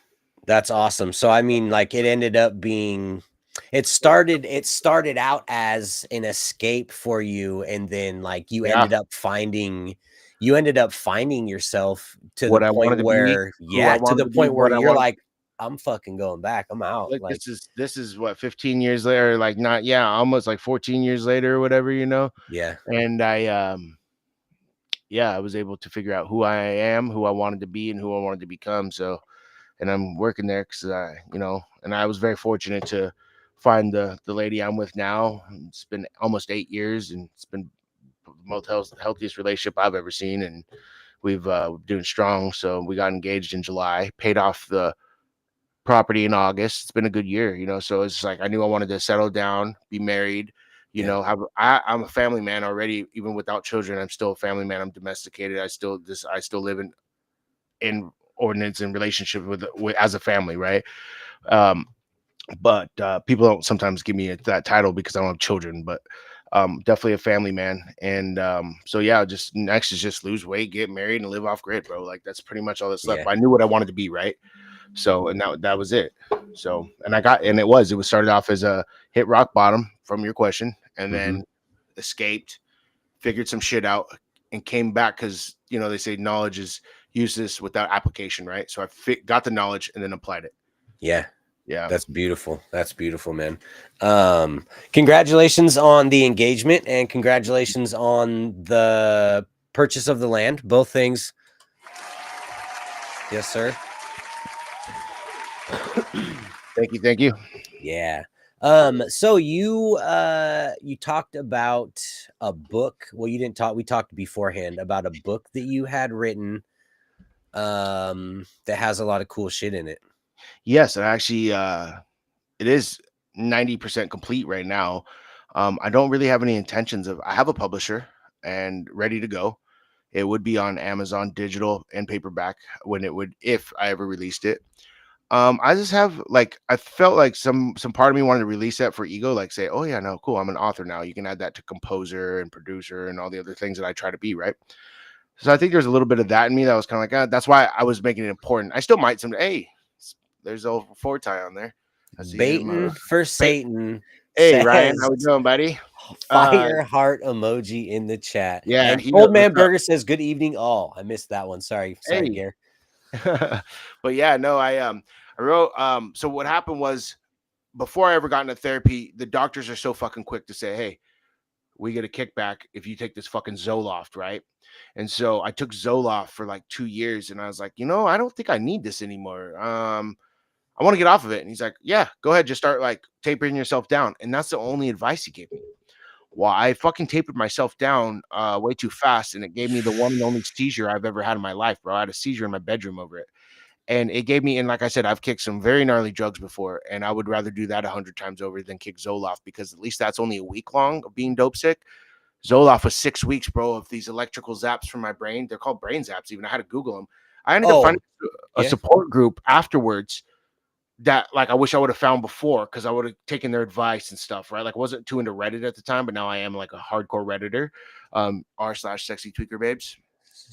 that's awesome. So I mean, like it ended up being it started out as an escape for you, and then like Yeah, you ended up finding yourself to the what I point wanted to be, where who I to wanted the to be, point where what I you're want. like, I'm fucking going back. I'm out. Like Like, this is what 15 years later, like not almost like 14 years later or whatever. yeah, And I was able to figure out who I am, who I wanted to be, and who I wanted to become. So, and I'm working there because and I was very fortunate to find the lady I'm with now. It's been almost 8 years, and it's been the most healthiest relationship I've ever seen. And we've doing strong. So we got engaged in July, paid off the property in August. It's been a good year, you know. So it's like I knew I wanted to settle down, be married, you Yeah. know. I'm a family man already, even without children. I'm still a family man. I'm domesticated. I still live in ordinance and relationship with as a family, right? Um, but people don't sometimes give me that title because I don't have children, but definitely a family man. And so yeah, just next is just lose weight, get married, and live off grid, bro. Like that's pretty much all that's left. Yeah. But I knew what I wanted to be, right? So and that was it. So and it was started off as a hit rock bottom from your question, and then escaped, figured some shit out, and came back because you know they say knowledge is useless without application, right? So I got the knowledge and then applied it. Yeah. Yeah. That's beautiful. That's beautiful, man. Congratulations on the engagement and congratulations on the purchase of the land. Both things. Yes, sir. Thank you. Yeah. So you talked about a book. Well, you didn't talk, we talked beforehand about a book that you had written that has a lot of cool shit in it. Yes, and actually it is 90% complete right now. I don't really have any intentions of I have a publisher and ready to go. It would be on Amazon digital and paperback if I ever released it. I just have like I felt like some part of me wanted to release that for ego, like say, oh yeah, no, cool, I'm an author now. You can add that to composer and producer and all the other things that I try to be, right? So I think there's a little bit of that in me that was kind of like, that's why I was making it important. I still might someday. Hey, there's old Forti on there. I see Baiting for Satan. Hey Ryan, how we doing, buddy? Fire heart emoji in the chat. Yeah, and Old Man Burger says good evening all. I missed that one. Sorry, hey. Gare. But yeah, no, I wrote so what happened was before I ever got into therapy, the doctors are so fucking quick to say, hey, we get a kickback if you take this fucking Zoloft, right? And so I took Zoloft for like 2 years and I was like, you know, I don't think I need this anymore. I want to get off of it. And he's like, yeah, go ahead, just start like tapering yourself down. And that's the only advice he gave me. Well, I fucking tapered myself down way too fast, and it gave me the one and only seizure I've ever had in my life, bro. I had a seizure in my bedroom over it. And it gave me, and like I said, I've kicked some very gnarly drugs before, and I would rather do that 100 times over than kick Zoloft because at least that's only a week long of being dope sick. Zoloft was 6 weeks, bro, of these electrical zaps from my brain. They're called brain zaps, even. I had to Google them. I ended up finding a support group afterwards that like I wish I would have found before because I would have taken their advice and stuff, right? Like I wasn't too into Reddit at the time, but now I am like a hardcore Redditor. r/sexy tweaker babes.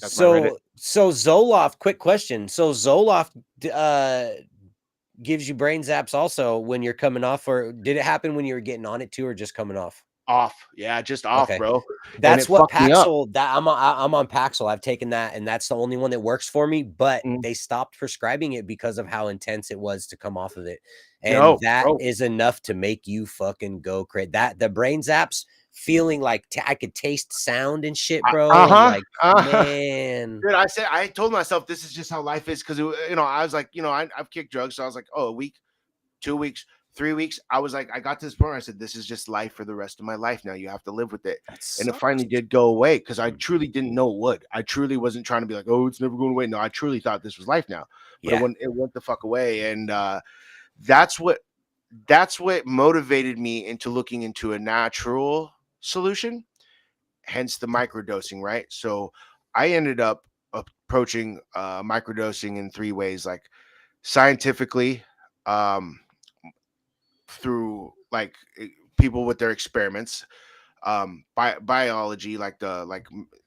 That's so Zoloft, quick question. So Zoloft gives you brain zaps also when you're coming off, or did it happen when you were getting on it too, or just coming off? Off. Yeah, just off, bro. That's what Paxil, that I'm on Paxil. I've taken that, and that's the only one that works for me, but they stopped prescribing it because of how intense it was to come off of it. And that is enough to make you fucking go crazy. That the brain zaps feeling like I could taste sound and shit, bro. Like, man. Dude, I told myself this is just how life is because, you know, I was like, you know, I've kicked drugs. So I was like, oh, a week, 2 weeks, 3 weeks. I was like, I got to this point where I said, this is just life for the rest of my life. Now you have to live with it. And it finally did go away because I truly didn't know it would. I truly wasn't trying to be like, oh, it's never going away. No, I truly thought this was life now. But it went the fuck away. And that's what motivated me into looking into a natural solution, hence the microdosing, right? So I ended up approaching microdosing in 3 ways, like scientifically, through like people with their experiments, biology, like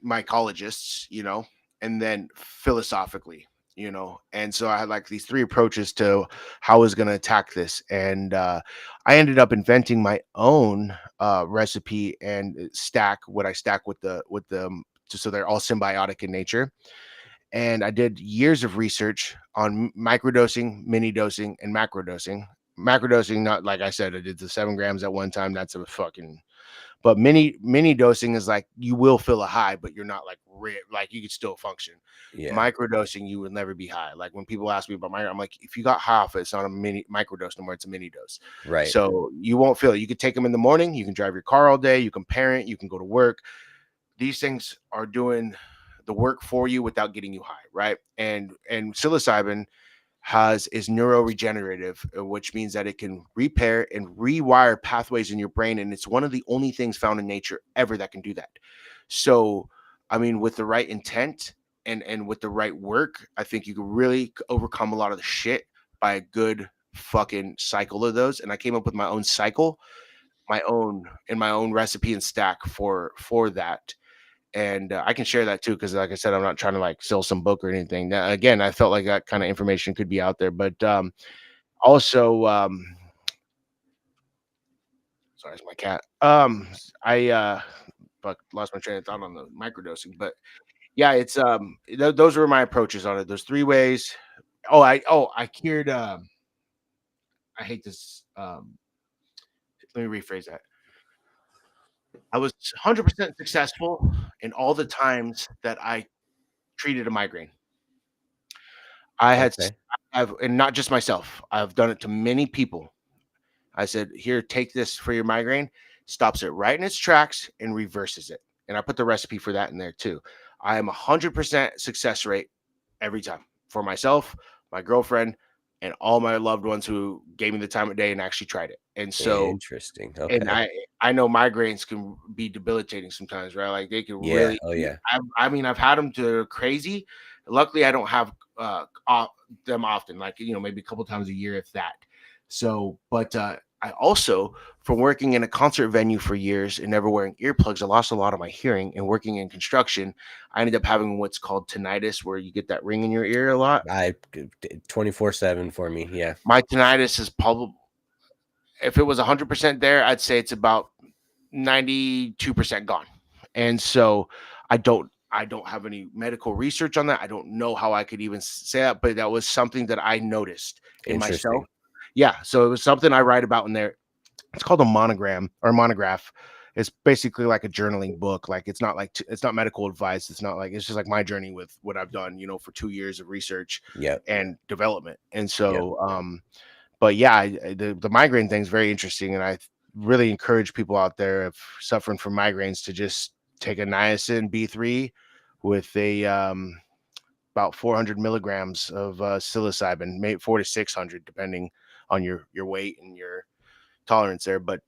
mycologists, you know, and then philosophically, you know. And so I had like these 3 approaches to how I was going to attack this. And I ended up inventing my own recipe and stack what I stack with the so they're all symbiotic in nature. And I did years of research on microdosing, mini dosing, and macrodosing. Macrodosing, not like I said, I did the 7 grams at one time. That's a fucking But mini dosing is like you will feel a high, but you're not like like you could still function. Yeah. Micro dosing, you will never be high. Like when people ask me about I'm like, if you got high off it, it's not a micro dose no more, it's a mini dose. Right. So you won't feel it. You could take them in the morning, you can drive your car all day, you can parent, you can go to work. These things are doing the work for you without getting you high, right? And psilocybin is neuroregenerative, which means that it can repair and rewire pathways in your brain, and it's one of the only things found in nature ever that can do that. So, I mean, with the right intent and with the right work, I think you can really overcome a lot of the shit by a good fucking cycle of those. And I came up with my own cycle, my own recipe and stack for that. And I can share that too, because like I said, I'm not trying to like sell some book or anything. Now, again, I felt like that kind of information could be out there, but also, sorry, it's my cat. I lost my train of thought on the microdosing, but yeah, it's those were my approaches on it. Those 3 ways. I cured. I hate this. Let me rephrase that. I was 100% successful in all the times that I treated a migraine. Okay. And not just myself. I've done it to many people. I said, "Here, take this for your migraine." Stops it right in its tracks and reverses it. And I put the recipe for that in there too. I am 100% success rate every time for myself, my girlfriend, and all my loved ones who gave me the time of day and actually tried it. And so, Interesting. and Okay. I know migraines can be debilitating sometimes, right? Like they can Yeah. really. Oh yeah. I mean, I've had them to crazy. Luckily, I don't have them often. Like maybe a couple times a year, if that. So, but I also, from working in a concert venue for years and never wearing earplugs, I lost a lot of my hearing. And working in construction, I ended up having what's called tinnitus, where you get that ring in your ear a lot. 24/7 for me. Yeah. My tinnitus is probably, if it was 100% there, I'd say it's about 92% gone. And so I don't have any medical research on that. I don't know how I could even say that, but that was something that I noticed in myself. Yeah. So it was something I write about in there. It's called a monogram or monograph. It's basically like a journaling book. Like it's not medical advice. It's not like, it's just like my journey with what I've done, for 2 years of research and development. And so, but yeah, the migraine thing is very interesting. And I really encourage people out there if suffering from migraines to just take a niacin B3 with a about 400 milligrams of psilocybin, maybe 400 to 600, depending on your weight and your tolerance there. But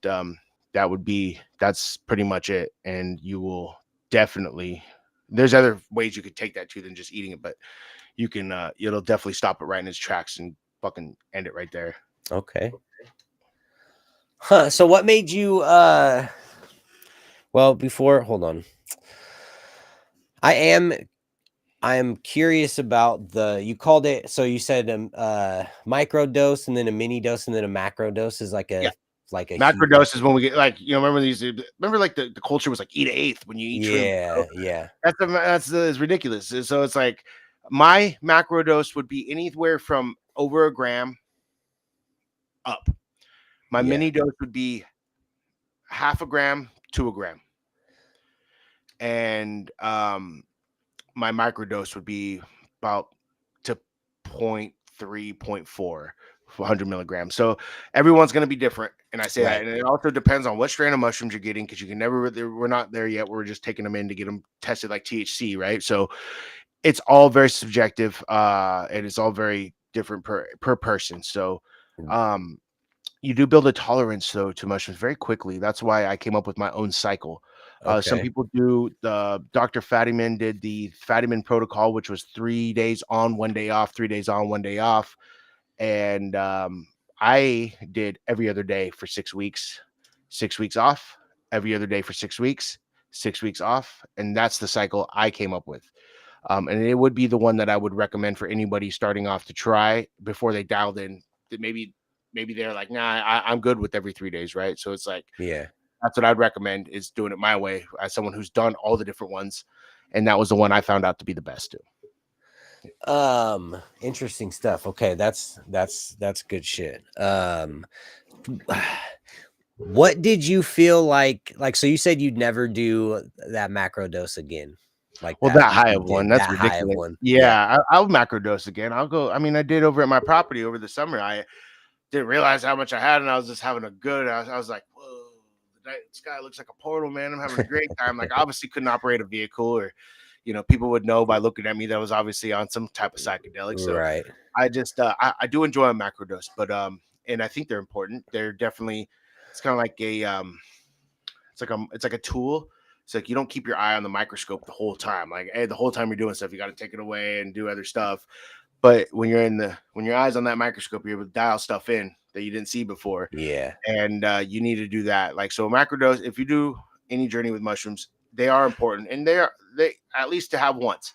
that's pretty much it. And you will definitely, there's other ways you could take that too than just eating it, but you can, it'll definitely stop it right in its tracks and fucking end it right there. Okay. Huh. So what made you well, hold on. I am curious about you called it, so you said micro dose and then a mini dose and then a macro dose is like a macro dose is when we get like, remember like the culture was like eat an eighth when you eat shrimp. Yeah. That's ridiculous. So it's like my macro dose would be anywhere from over a gram up. My mini dose would be half a gram to a gram. And my microdose would be about to 0.3, 0.4 for 100 milligrams. So everyone's going to be different. And I say that. And it also depends on what strain of mushrooms you're getting, because you can never, we're not there yet. We're just taking them in to get them tested like THC, right? So it's all very subjective, and it's all very different per person. So you do build a tolerance though to mushrooms very quickly. That's why I came up with my own cycle. Some people do Dr. Fadiman did the Fadiman protocol, which was 3 days on, 1 day off, 3 days on, 1 day off. And I did every other day for 6 weeks, 6 weeks off, every other day for 6 weeks, 6 weeks off. And that's the cycle I came up with. And it would be the one that I would recommend for anybody starting off to try before they dialed in. That maybe they're like, nah, I'm good with every 3 days, right? So it's like, that's what I'd recommend, is doing it my way as someone who's done all the different ones. And that was the one I found out to be the best too. Interesting stuff. Okay, that's good shit. What did you feel like? So you said you'd never do that macro dose again, like Well, that that high you of one, did that's that high of ridiculous. one. Yeah. Yeah, I'll macrodose again. I'll go. I mean, I did over at my property over the summer. I didn't realize how much I had, and I was just having a good. I was like, whoa, the night sky looks like a portal, man. I'm having a great time. Like, obviously, couldn't operate a vehicle, or people would know by looking at me that I was obviously on some type of psychedelic. So Right. I just, I do enjoy a macrodose, but and I think they're important. They're definitely. It's kind of like it's like a tool. It's like you don't keep your eye on the microscope the whole time. Like, hey, the whole time you're doing stuff, you got to take it away and do other stuff. But when your eyes on that microscope, you're able to dial stuff in that you didn't see before, Yeah. and you need to do that. Like, so a macrodose. If you do any journey with mushrooms, they are important, and they at least to have once.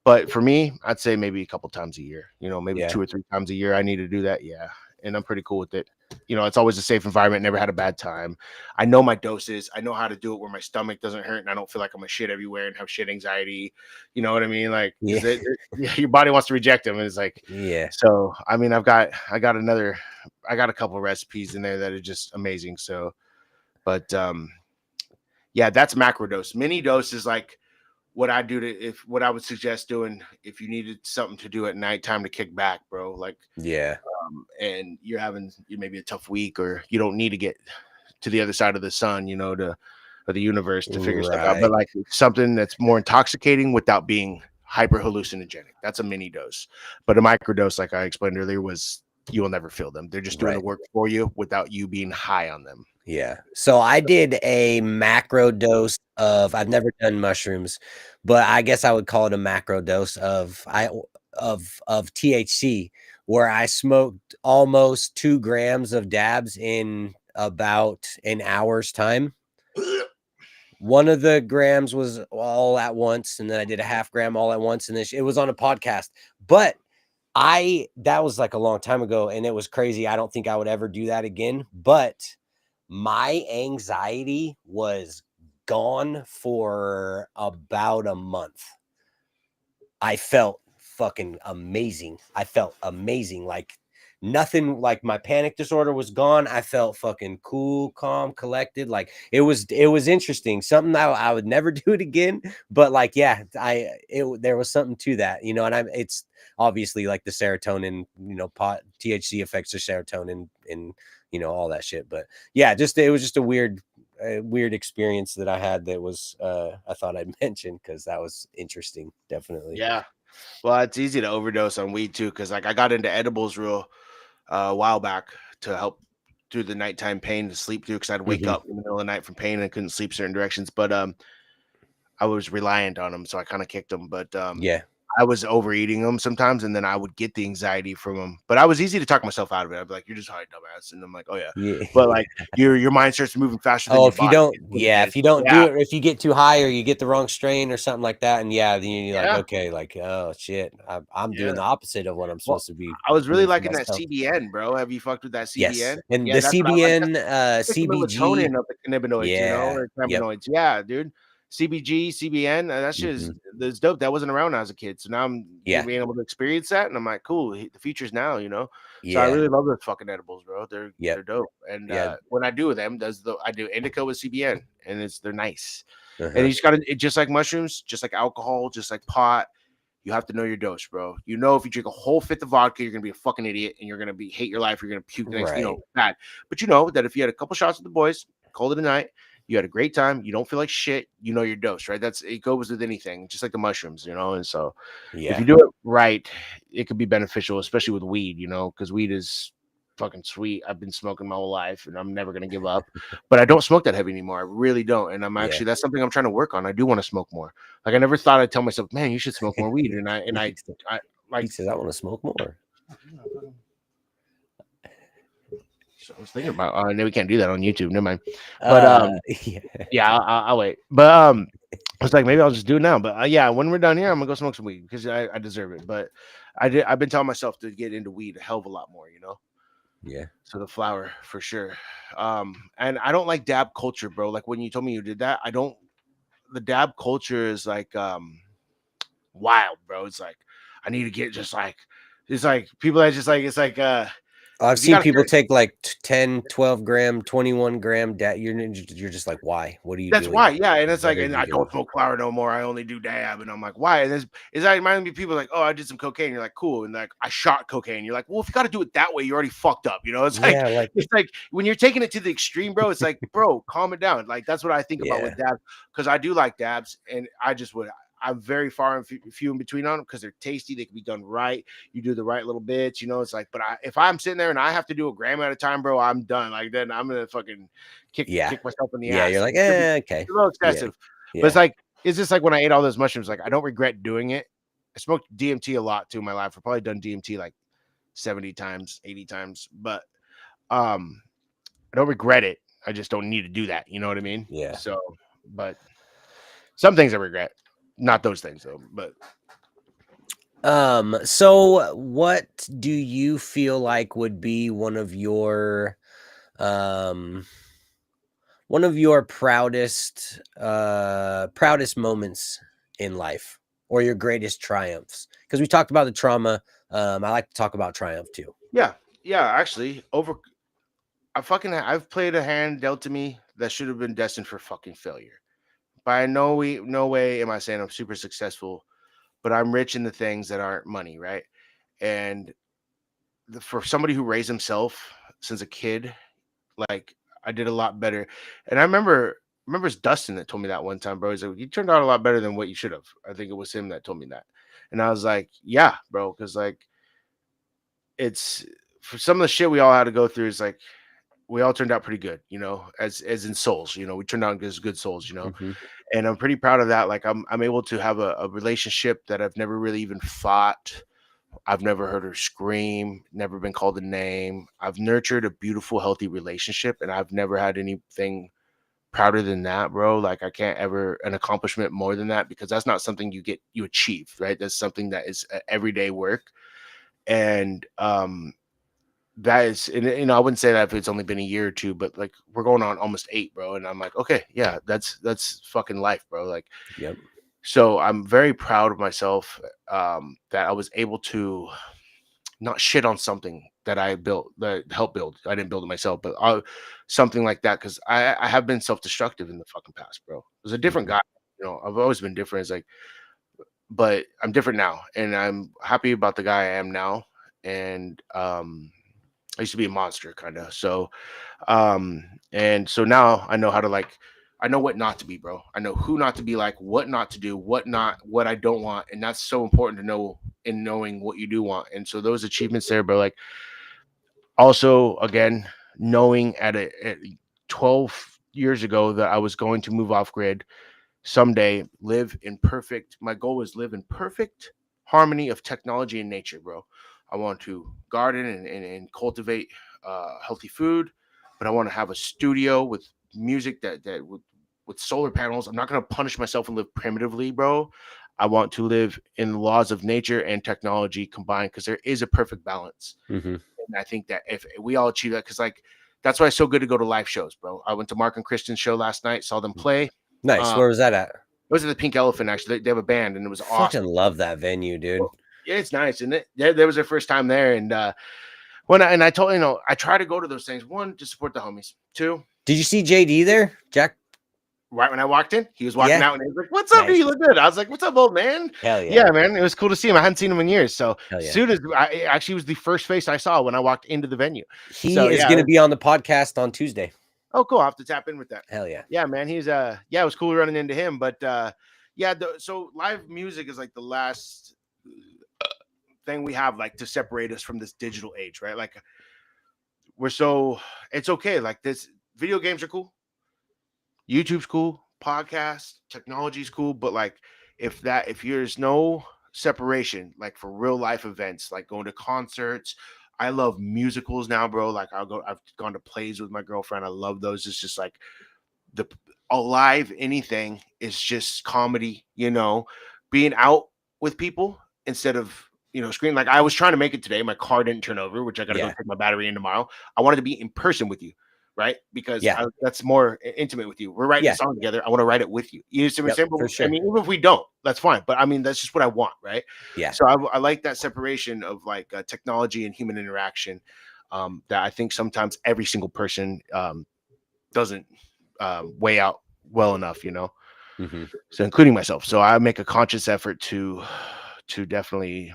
But for me, I'd say maybe a couple times a year. Maybe Yeah. 2 or 3 times a year. I need to do that. Yeah, and I'm pretty cool with it. It's always a safe environment. Never had a bad time. I know my doses. I know how to do it where my stomach doesn't hurt and I don't feel like I'm a shit everywhere and have shit anxiety. You know what I mean? Like, Yeah. your body wants to reject them, and it's like, Yeah. so. I mean, I got a couple of recipes in there that are just amazing. So, but yeah, that's macro dose. Mini dose is like what I would suggest doing if you needed something to do at nighttime to kick back, bro. Like, Yeah. and you're having maybe a tough week, or you don't need to get to the other side of the sun, or the universe to figure stuff out. But Right. like something that's more intoxicating without being hyper hallucinogenic. That's a mini dose. But a microdose, like I explained earlier, was you will never feel them. They're just doing the Right. work for you without you being high on them. Yeah. So I did a macro dose of I've never done mushrooms, but I guess I would call it a macro dose of THC, where I smoked almost 2 grams of dabs in about an hour's time. One of the grams was all at once, and then I did a half gram all at once, and then it was on a podcast. But that was like a long time ago, and it was crazy. I don't think I would ever do that again, but my anxiety was gone for about a month. I felt fucking amazing. I felt amazing. Like nothing, like my panic disorder was gone. I felt fucking cool, calm, collected. Like it was interesting. Something that I would never do it again. But like, yeah, there was something to that, and it's obviously like the serotonin, THC affects the serotonin and all that shit. But yeah, it was just a weird experience that I had that was I thought I'd mention because that was interesting. Definitely. Yeah. Well, it's easy to overdose on weed too, because like I got into edibles real a while back to help through the nighttime pain to sleep through, because I'd wake up in the middle of the night from pain and I couldn't sleep certain directions. But I was reliant on them, so I kind of kicked them. But Yeah. I was overeating them sometimes, and then I would get the anxiety from them. But I was easy to talk myself out of it. I'd be like, "You're just high, dumbass," and I'm like, "Oh yeah." Yeah. But like your mind starts moving faster than Oh, your if you body. don't, Is what it yeah, is. if you don't do Yeah, it, if you get too high or you get the wrong strain or something like that, and yeah, then you're like, yeah, okay, like, oh shit, I'm doing yeah. the opposite of what I'm Well, supposed to be I was really doing for liking that myself. CBN, bro. Have you fucked with that Yes, CBN? and Yeah, the that's what I like. CBN, Like the CBG, melatonin of the cannabinoids, yeah, or yep, cannabinoids. Yeah, dude. CBG, CBN, that shit is hmm that's dope. That wasn't around when I was a kid. So now I'm yeah, being able to experience that. And I'm like, cool, the future's now. So I yeah, really love those fucking edibles, bro. yep, They're dope. And yeah, when I do them, I do indica with CBN, and they're nice. And uh-huh, you just just like mushrooms, just like alcohol, just like pot. You have to know your dose, bro. If you drink a whole fifth of vodka, you're gonna be a fucking idiot, and you're gonna hate your life. You're gonna puke the next, right, bad. But you know that if you had a couple shots with the boys, called it a night, you had a great time, you don't feel like shit, you know your dose, right? It goes with anything, just like the mushrooms, And so if you yeah, do it right, it could be beneficial, especially with weed, because weed is fucking sweet. I've been smoking my whole life, and I'm never gonna give up. But I don't smoke that heavy anymore. I really don't. And yeah. that's something I'm trying to work on. I do want to smoke more. Like I never thought I'd tell myself, man, you should smoke more weed. And I He like says, I want to smoke more. so I was thinking about no, we can't do that on YouTube. Never mind. But Yeah, yeah, I'll wait. But I was like, maybe I'll just do it now. But yeah, when we're done here, I'm gonna go smoke some weed because I deserve it. But I've been telling myself to get into weed a hell of a lot more. yeah, So the flower for sure. And I don't like dab culture, bro. Like when you told me you did that, I don't. The dab culture is like wild, bro. It's like I need to get just like it's like people that just like it's like I've If you seen got people take like 10, 12 gram, 21 gram. You're just like, why? What are you that's doing? why, yeah. And it's What like, are and you I doing? don't smoke flower no more. I only do dab. And I'm like, why? And it's like reminding me of people like, oh, I did some cocaine. You're like, cool. And like, I shot cocaine. You're like, well, if you got to do it that way, you already fucked up. You know, Yeah, like it's like when you're taking it to the extreme, bro. It's like, bro, calm it down. Like that's what I think about yeah, with dabs because I do like dabs, and I just would. I'm very far and few in between on them because they're tasty. They can be done right. You do the right little bits, you know. It's like, but if I'm sitting there and I have to do a gram at a time, bro, I'm done. Like then I'm gonna fucking yeah, kick myself in the yeah. ass. You're Like, like, it's okay, a little yeah, excessive, but yeah. it's just like when I ate all those mushrooms. Like I don't regret doing it. I smoked DMT a lot too in my life. I've probably done DMT like 70 times, 80 times, but I don't regret it. I just don't need to do that. You know what I mean? Yeah. So, but some things I regret, not those things though. But So what do you feel like would be um one of your proudest moments in life or your greatest triumphs? Because we talked about the trauma. I like to talk about triumph too. yeah, actually, I've played a hand dealt to me that should have been destined for fucking failure. By no way am I saying I'm super successful, but I'm rich in the things that aren't money, right? And for somebody who raised himself since a kid, like I did a lot better. And I remember it's Dustin that told me that one time, bro. He's like, you turned out a lot better than what you should have. I think it was him that told me that. And I was like, yeah, bro, because like it's for some of the shit we all had to go through, is like we all turned out pretty good, you know, as in souls, you know, we turned out as good souls, you know. Mm-hmm. And I'm pretty proud of that. Like I'm able to have a relationship that I've never really even fought. I've never heard her scream, never been called a name. I've nurtured a beautiful, healthy relationship, and I've never had anything prouder than that, bro. Like I can't ever an accomplishment more than that, because that's not something you achieve, right? That's something that is everyday work. And that is, and you know, I wouldn't say that if it's only been a year or two, but like we're going on almost 8, bro. And I'm like, okay, yeah, that's fucking life, bro. Like, Yep. so I'm very proud of myself, that I was able to not shit on something that I built, that helped build. I didn't build it myself, but something like that, because I have been self-destructive in the fucking past, bro. I was a different Mm-hmm. guy, you know. I've always been different. It's like, but I'm different now, and I'm happy about the guy I am now. And I used to be a monster, kind of. So and so now I know how to, like, I know what not to be, bro. I know who not to be, like what not to do, what I don't want. And that's so important to know, in knowing what you do want. And so those achievements there, bro, like also again, knowing at 12 years ago that I was going to move off grid someday, my goal was live in perfect harmony of technology and nature, bro. I want to garden and cultivate healthy food, but I want to have a studio with music that with solar panels. I'm not going to punish myself and live primitively, bro. I want to live in the laws of nature and technology combined, because there is a perfect balance. Mm-hmm. And I think that if we all achieve that, because like that's why it's so good to go to live shows, bro. I went to Mark and Kristen's show last night, saw them play. Nice. Where was that at? It was at the Pink Elephant, actually. They have a band, and it was Fucking awesome. love that venue, dude. Well, yeah, it's nice, and that was their first time there. And I told, you know, I try to go to those things. One, to support the homies. Two, Did you see JD there, Jack? right when I walked in, he was walking Yeah. out, and he was like, "What's up, Nice. dude? You look good." I was like, "What's up, old man?" Hell yeah. Yeah, man, it was cool to see him. I hadn't seen him in years. So Hell yeah. soon as I actually was the first face I saw when I walked into the venue. He So, is yeah, going to be on the podcast on Tuesday. oh, cool. I'll have to tap in with that. Hell yeah. Yeah, man. He's yeah, it was cool running into him. But yeah, so live music is like the last thing we have, like, to separate us from this digital age, right? Like it's okay. Like, this video games are cool, YouTube's cool, podcast, technology's cool, but like if there's no separation, like for real life events, like going to concerts. I love musicals now, bro. Like I've gone to plays with my girlfriend. I love those. It's just like the alive anything is just comedy, you know, being out with people instead of, you know, screen. Like I was trying to make it today. My car didn't turn over, which I got to go take my battery in tomorrow. I wanted to be in person with you, right? Because that's more intimate with you. We're writing a song together. I want to write it with you. You see what I'm saying? For sure. I mean, even if we don't, that's fine. But I mean, that's just what I want, right? Yeah. So I like that separation of like technology and human interaction. that I think sometimes every single person doesn't weigh out well enough, you know. So including myself. So I make a conscious effort to definitely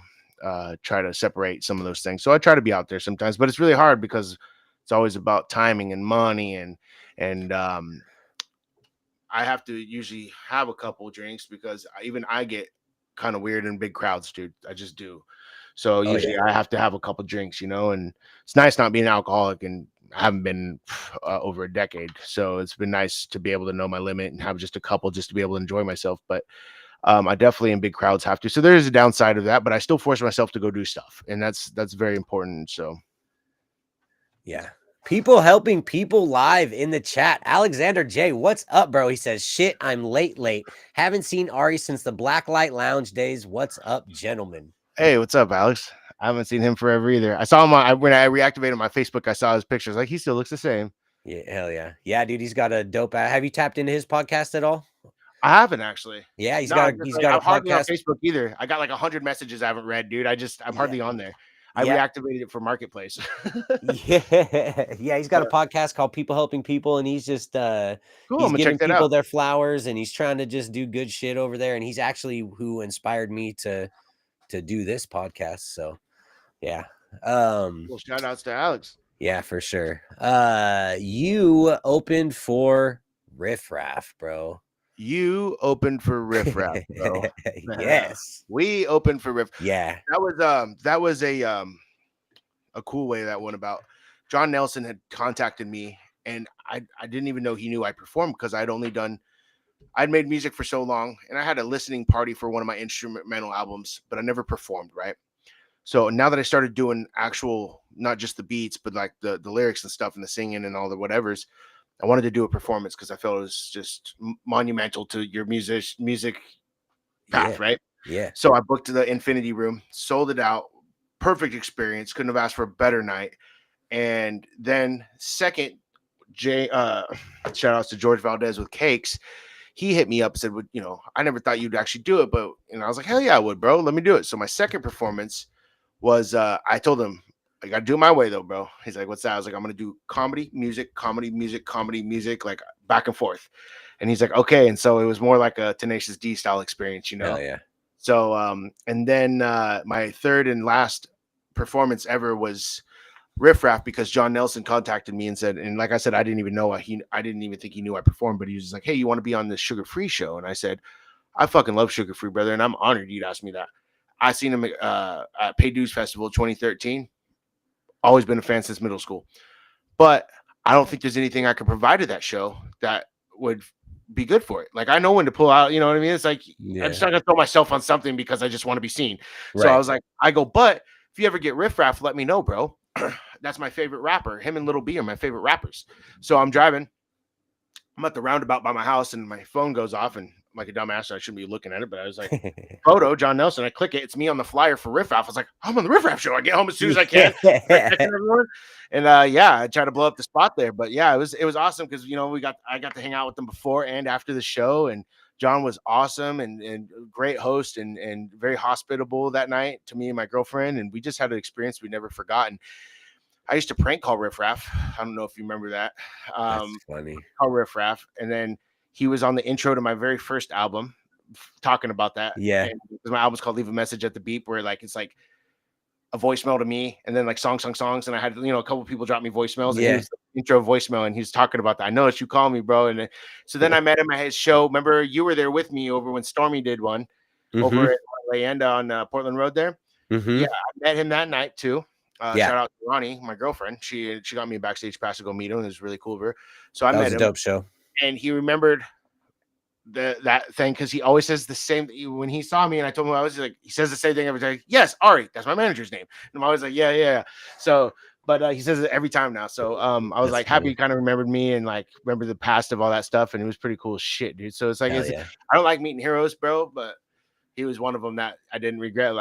try to separate some of those things. So I try to be out there sometimes, but it's really hard because it's always about timing and money and I have to usually have a couple drinks because even I get kind of weird in big crowds, dude. I just do. So usually I have to have a couple drinks, you know, and it's nice not being an alcoholic, and I haven't been over a decade. So it's been nice to be able to know my limit and have just a couple just to be able to enjoy myself. But I definitely in big crowds have to. So there is a downside of that, but I still force myself to go do stuff. And that's very important. So yeah. People helping people live in the chat. Alexander J, what's up, bro? He says, shit, I'm late. Haven't seen Ari since the Blacklight Lounge days. What's up, gentlemen? Hey, what's up, Alex? I haven't seen him forever either. I saw him when I reactivated my Facebook. I saw his pictures. Like, he still looks the same. Yeah, hell yeah. Yeah, dude, he's got a dope. Have you tapped into his podcast at all? I haven't actually. Yeah, he's got a I'm hardly on podcast. Facebook either. I got like 100 messages I haven't read, dude. I'm hardly on there. I reactivated it for Marketplace. Yeah, he's got a podcast called People Helping People, and he's just cool. He's giving people their flowers, and he's trying to just do good shit over there. And he's actually who inspired me to do this podcast. So yeah. Well, shout outs to Alex. Yeah, for sure. You opened for Riff Raff, bro. You opened for Riff Raff, bro. Yes. We opened for Riff. Yeah. That was a cool way that went about. John Nelson had contacted me, and I didn't even know he knew I performed because I'd made music for so long, and I had a listening party for one of my instrumental albums, but I never performed, right? So now that I started doing actual, not just the beats, but like the lyrics and stuff and the singing and all the whatevers, I wanted to do a performance because I felt it was just monumental to your music path, right? Yeah. So I booked the Infinity Room, sold it out, perfect experience. Couldn't have asked for a better night. And then second, shout outs to George Valdez with Cakes. He hit me up and said, well, you know, I never thought you'd actually do it, but I was like, hell yeah, I would, bro. Let me do it. So my second performance was I told him, I got to do it my way though, bro. He's like, what's that? I was like, I'm going to do comedy, music, like back and forth. And he's like, okay. And so it was more like a Tenacious D style experience, you know? Hell yeah. So, and then my third and last performance ever was Riff Raff because John Nelson contacted me and said, and like I said, I didn't even think he knew I performed, but he was just like, hey, you want to be on the Sugar Free show? And I said, I fucking love Sugar Free, brother. And I'm honored you'd ask me that. I seen him at Pay Dues Festival 2013. Always been a fan since middle school, but I don't think there's anything I could provide to that show that would be good for it. Like I know when to pull out, you know what I mean? It's like, I'm just not gonna throw myself on something because I just want to be seen. Right. So I was like, but if you ever get Riff Raff, let me know, bro. That's my favorite rapper. Him and Little B are my favorite rappers. So I'm driving. I'm at the roundabout by my house and my phone goes off and I'm like a dumbass. I shouldn't be looking at it, but I was like, photo, John Nelson. I click it. It's me on the flyer for Riff Raff. I was like, I'm on the Riff Raff show. I get home as soon as I can. And I try to blow up the spot there. But yeah, it was awesome because I got to hang out with them before and after the show. And John was awesome and great host and very hospitable that night to me and my girlfriend. And we just had an experience we never forgotten. I used to prank call Riff Raff. I don't know if you remember that. That's funny. Call Riff Raff. And then he was on the intro to my very first album talking about that. Yeah. And my album's called Leave a Message at the Beep, where it's like a voicemail to me and then like songs. And I had, a couple of people drop me voicemails. And he was the intro voicemail and he was talking about that. I know it's you call me, bro. And so then I met him at his show. Remember you were there with me over when Stormy did one over at Leyenda on Portland Road there. Mm-hmm. Yeah. I met him that night too. Shout out to Ronnie, my girlfriend. She got me a backstage pass to go meet him. It was really cool of her. So I met him. A dope show. And he remembered that thing because he always says the same. When he saw me and I told him I was like, he says the same thing every time. Yes, Ari, that's my manager's name. And I'm always like, yeah. So, but he says it every time now. So I was like happy he kind of remembered me and like remember the past of all that stuff. And it was pretty cool shit, dude. So it's like I don't like meeting heroes, bro, but he was one of them that I didn't regret,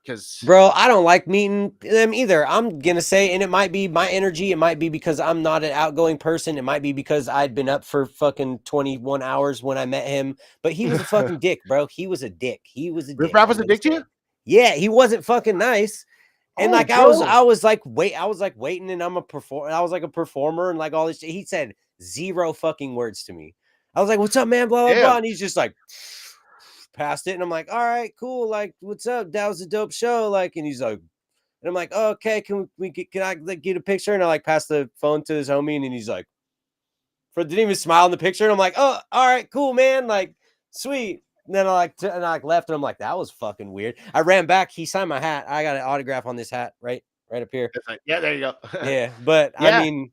because bro, I don't like meeting them either. I'm gonna say, and it might be my energy, it might be because I'm not an outgoing person, it might be because I'd been up for fucking 21 hours when I met him. But he was a fucking dick, bro. He was a dick. Riff Raff was a dick to you? Yeah, he wasn't fucking nice. And Oh, like I bro. was like waiting, and I was like a performer, and like all this shit. He said 0 fucking words to me. I was like, "What's up, man?" Blah blah Damn. blah, and he's just like passed it, and I'm like, "All right, cool. Like, what's up? That was a dope show." Like, and he's like, and I'm like, oh, "Okay, can I like get a picture?" And I like pass the phone to his homie, and then he's like, didn't even smile in the picture. And I'm like, "Oh, all right, cool, man. Like, sweet." And then I left, and I'm like, "That was fucking weird." I ran back. He signed my hat. I got an autograph on this hat right up here. It's like, yeah, there you go. Yeah, but I Yeah. mean,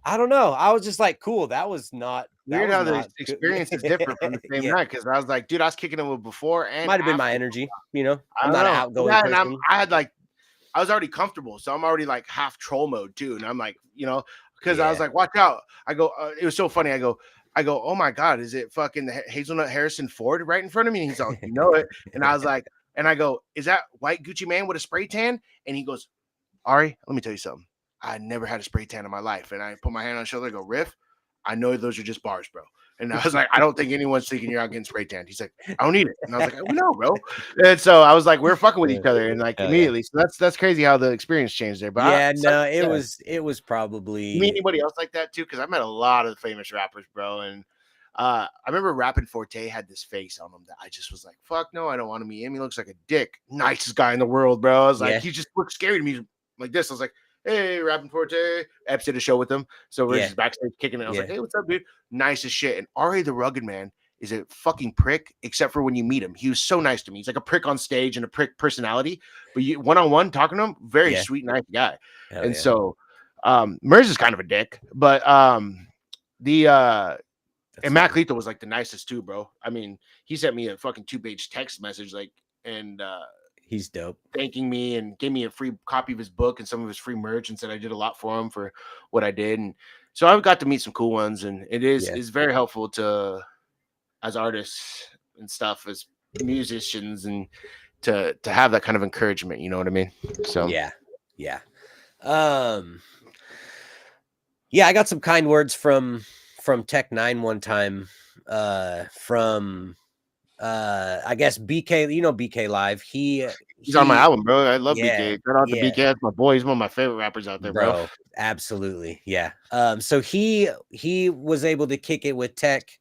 I don't know. I was just like, cool. That was not Weird how the good. experience is different from the same Yeah, night. Cause I was like, dude, I was kicking it with before and might have been my after. energy. You know, I I'm don't not an know. outgoing Yeah, and person. I had like, I was already comfortable. So I'm already like half troll mode too. And I'm like, because I was Yeah. like, watch out. I go, it was so funny. I go, oh my God, is it fucking Hazelnut Harrison Ford right in front of me? And he's like, you know it. And I was like, and I go, is that white Gucci man with a spray tan? And he goes, Ari, let me tell you something. I never had a spray tan in my life. And I put my hand on his shoulder and go, Riff, I know those are just bars, bro. And I was like, I don't think anyone's thinking you're out getting spray tan. He's like, I don't need it. And I was like, we know, bro. And so I was like, we're fucking with each other. And like immediately. So that's crazy how the experience changed there. But Yeah, no, it was probably. You mean anybody else like that too? Because I met a lot of famous rappers, bro. And I remember Rappin' Forte had this face on him that I just was like, fuck no, I don't want to meet him. He looks like a dick. Nicest guy in the world, bro. I was like, he just looked scary to me like this. I was like, hey, Rappin' Forte. Epps did a show with him. So we're just backstage kicking it. I was like, hey, what's up, dude? Nice as shit. And Ari the Rugged Man is a fucking prick, except for when you meet him. He was so nice to me. He's like a prick on stage and a prick personality. But you one-on-one talking to him, very sweet, nice guy. So Mers is kind of a dick. But and Mac Lethal was like the nicest too, bro. I mean, he sent me a fucking 2-page text message, like, and he's dope, thanking me and gave me a free copy of his book and some of his free merch and said I did a lot for him for what I did. And so I got to meet some cool ones, and it is very helpful to as artists and stuff, as musicians, and to have that kind of encouragement. You know what I mean? So yeah. I got some kind words from Tech 9 one time, from I guess BK, BK Live. He's on my album, bro. I love BK. Shout out to BK. That's my boy. He's one of my favorite rappers out there, bro. Absolutely. Yeah. So he was able to kick it with Tech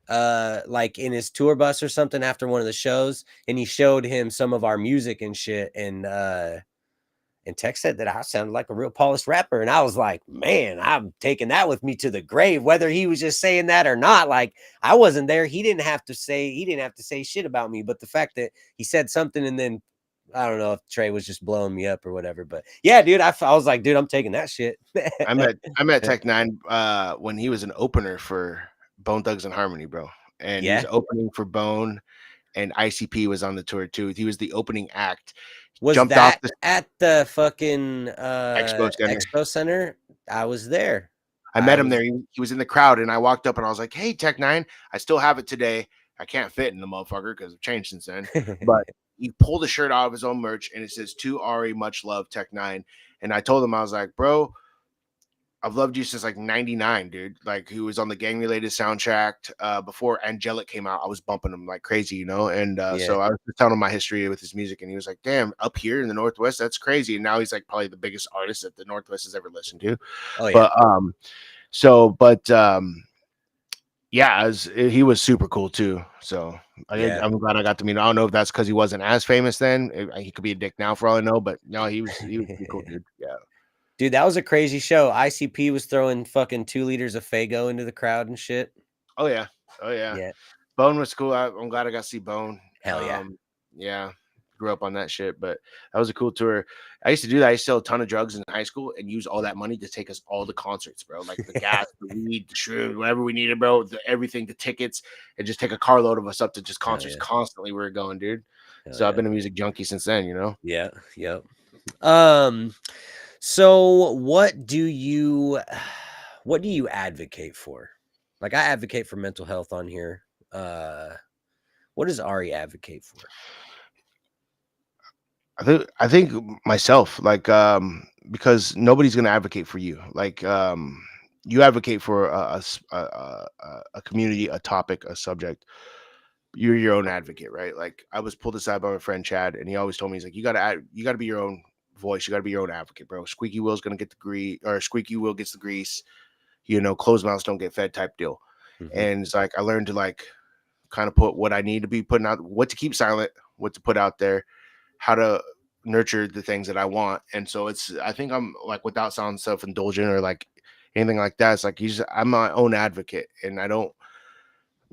like in his tour bus or something after one of the shows, and he showed him some of our music and shit, and Tech said that I sounded like a real polished rapper. And I was like, man, I'm taking that with me to the grave, whether he was just saying that or not. Like, I wasn't there. He didn't have to say shit about me. But the fact that he said something, and then I don't know if Trey was just blowing me up or whatever. But yeah, dude, I was like, dude, I'm taking that shit. I met Tech 9 when he was an opener for Bone Thugs and Harmony, bro. And he was opening for Bone, and ICP was on the tour too. He was the opening act. Was jumped that off at the fucking Expo Center? I was there. I met him there. He was in the crowd, and I walked up and I was like, hey, Tech 9, I still have it today. I can't fit in the motherfucker because I've changed since then. But he pulled a shirt out of his own merch, and it says, to Ari, much love, Tech 9. And I told him, I was like, bro, I've loved you since like 99, dude. Like, he was on the Gang Related soundtrack before Angelic came out. I was bumping him like crazy, And so I was just telling him my history with his music, and he was like, damn, up here in the Northwest, that's crazy. And now he's like probably the biggest artist that the Northwest has ever listened to. Oh, yeah. He was super cool too. So I'm glad I got to meet him. I don't know if that's because he wasn't as famous then. He could be a dick now for all I know, but no, he was pretty cool, dude. Yeah. Dude, that was a crazy show. ICP was throwing fucking 2 liters of Faygo into the crowd and shit. Oh yeah. Bone was cool. I'm glad I got to see Bone. Hell yeah. Yeah. Grew up on that shit, but that was a cool tour. I used to do that. I used to sell a ton of drugs in high school and use all that money to take us all the concerts, bro. Like the gas, the weed, the shrooms, whatever we needed, bro. Everything, the tickets, and just take a carload of us up to just concerts constantly. We were going, dude. So I've been a music junkie since then, Yeah. Yep. So what do you advocate for? Like, I advocate for mental health on here. What does Ari advocate for? I think myself, like, because nobody's gonna advocate for you. Like, you advocate for a community, a topic, a subject. You're your own advocate, right? Like, I was pulled aside by my friend Chad, and he always told me, he's like, you gotta be your own voice. You got to be your own advocate, bro. Squeaky wheel's gonna get the grease, or squeaky wheel gets the grease. Closed mouths don't get fed type deal. And it's like I learned to like kind of put what I need to be putting out, what to keep silent, what to put out there, how to nurture the things that I want. And so I think I'm like, without sounding self-indulgent or like anything like that, it's like I'm my own advocate, and I don't,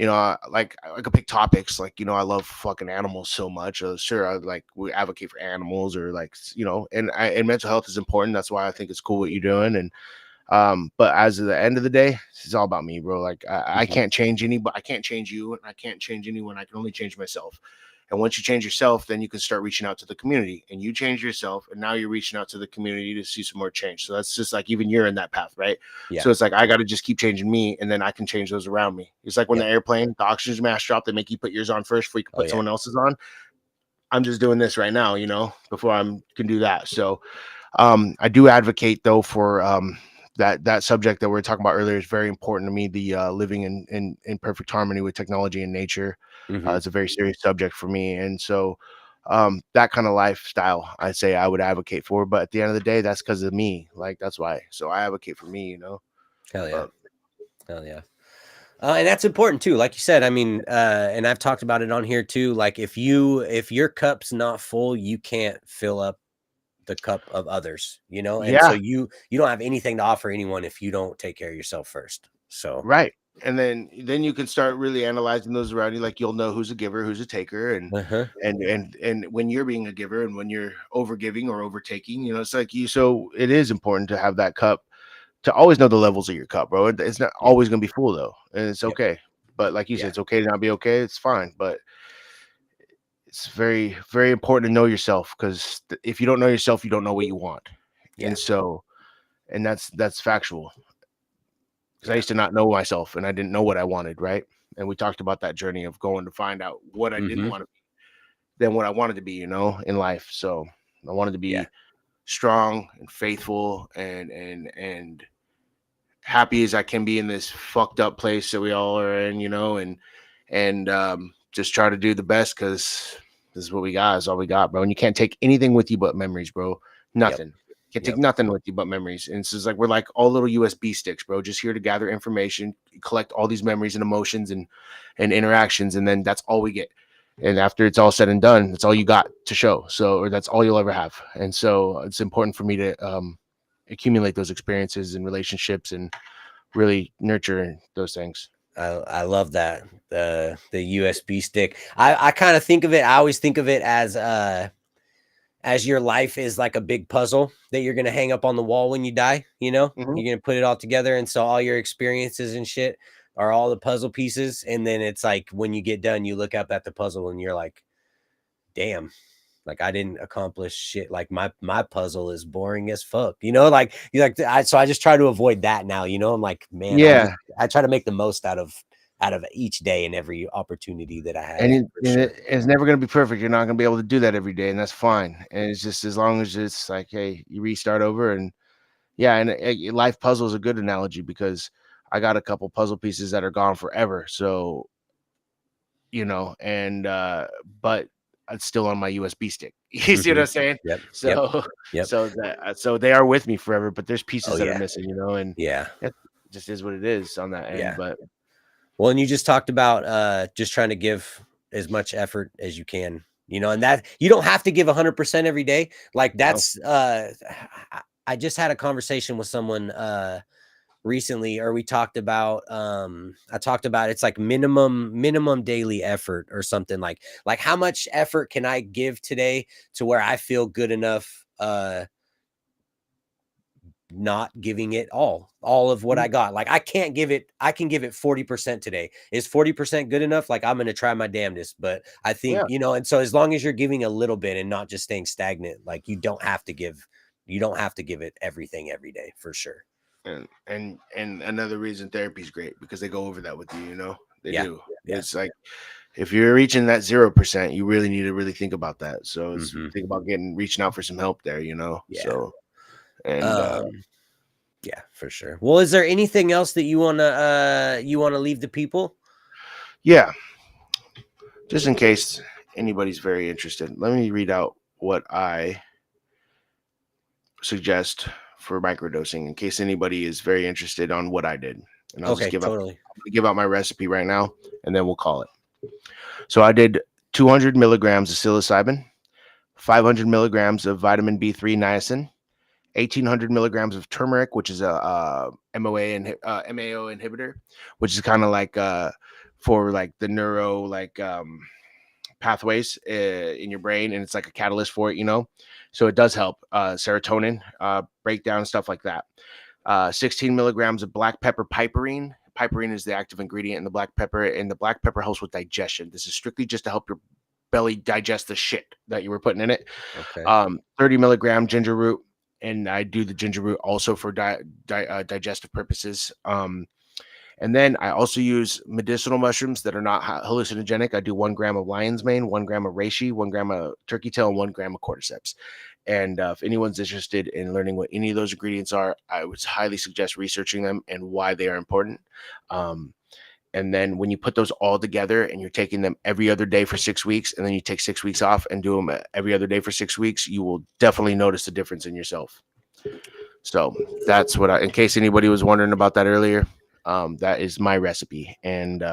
I could pick topics like, I love fucking animals so much. Sure, we advocate for animals, or like, and mental health is important. That's why I think it's cool what you're doing. And but as of the end of the day, it's all about me, bro. Like I can't change anybody. I can't change you, and I can't change anyone. I can only change myself. And once you change yourself, then you can start reaching out to the community, and you change yourself, and now you're reaching out to the community to see some more change. So that's just like, even you're in that path, right? Yeah. So it's like, I got to just keep changing me, and then I can change those around me. It's like when the airplane, the oxygen mask drop, they make you put yours on first before you can put someone else's on. I'm just doing this right now, before I can do that. So I do advocate though for that subject that we were talking about earlier is very important to me. The living in perfect harmony with technology and nature. It's a very serious subject for me. And so that kind of lifestyle, I say I would advocate for. But at the end of the day, that's because of me. Like, that's why. So I advocate for me, Hell yeah. Hell yeah. And that's important too. Like you said, I mean, and I've talked about it on here too. Like if your cup's not full, you can't fill up the cup of others, and so you don't have anything to offer anyone if you don't take care of yourself first. So right. And then you can start really analyzing those around you. Like, you'll know who's a giver, who's a taker, and when you're being a giver and when you're over giving or overtaking, it's like so it is important to have that cup, to always know the levels of your cup, bro. It's not always going to be full though. And it's okay. But like you said, it's okay to not be okay. It's fine. But it's very, very important to know yourself, because if you don't know yourself, you don't know what you want. And so, and that's factual. Because I used to not know myself, and I didn't know what I wanted, right? And we talked about that journey of going to find out what I didn't want to be, then what I wanted to be, in life. So I wanted to be strong and faithful and happy as I can be in this fucked up place that we all are in, and just try to do the best, because this is what we got. Is all we got, bro. And you can't take anything with you but memories, bro. Nothing. Can't take nothing with you but memories. And it's just like, we're like all little USB sticks, bro, just here to gather information, collect all these memories and emotions and interactions, and then that's all we get. And after it's all said and done, that's all you got to show. So, or that's all you'll ever have. And so it's important for me to accumulate those experiences and relationships and really nurture those things. I love that. The USB stick. I kind of think of it. I always think of it as your life is like a big puzzle that you're going to hang up on the wall when you die, you're going to put it all together. And so all your experiences and shit are all the puzzle pieces. And then it's like, when you get done, you look up at the puzzle and you're like, damn, like I didn't accomplish shit. Like my puzzle is boring as fuck, so I just try to avoid that now, I'm like, man, I try to make the most out of each day and every opportunity that I have. And it's never going to be perfect. You're not going to be able to do that every day, and that's fine. And it's just, as long as it's like, hey, you restart over. And life puzzle is a good analogy, because I got a couple puzzle pieces that are gone forever. So, but it's still on my USB stick. You see what I'm saying? Yep. So they are with me forever, but there's pieces that are missing, and it just is what it is on that end. But well, and you just talked about just trying to give as much effort as you can, and that you don't have to give 100% every day. Like that's I just had a conversation with someone recently, or we talked about I talked about, it's like minimum daily effort or something, like how much effort can I give today to where I feel good enough not giving it all of what I got. Like I can give it 40% today. Is 40% good enough? Like I'm going to try my damnedest, but I think, and so as long as you're giving a little bit and not just staying stagnant, like you don't have to give it everything every day, for sure. And another reason therapy is great, because they go over that with you, they do. It's like, if you're reaching that 0%, you really need to really think about that. So it's think about reaching out for some help there, so. And yeah, for sure. Well, is there anything else that you want to leave the people? Yeah, just in case anybody's very interested, let me read out what I suggest for microdosing in case anybody is very interested on what I did. And I'll just give out my recipe right now, and then we'll call it. So I did 200 milligrams of psilocybin, 500 milligrams of vitamin B3 niacin, 1,800 milligrams of turmeric, which is a MAO inhibitor, which is kind of like for like the neuro pathways in your brain, and it's like a catalyst for it, so it does help serotonin breakdown, stuff like that. 16 milligrams of black pepper piperine. Piperine is the active ingredient in the black pepper, and the black pepper helps with digestion. This is strictly just to help your belly digest the shit that you were putting in it. Okay. 30 milligram ginger root, and I do the ginger root also for digestive purposes. And then I also use medicinal mushrooms that are not hallucinogenic. I do 1 gram of lion's mane, 1 gram of reishi, 1 gram of turkey tail, and 1 gram of cordyceps. And if anyone's interested in learning what any of those ingredients are, I would highly suggest researching them and why they are important. And then when you put those all together and you're taking them every other day for 6 weeks, and then you take 6 weeks off and do them every other day for 6 weeks, you will definitely notice a difference in yourself. So that's what in case anybody was wondering about that earlier, that is my recipe, and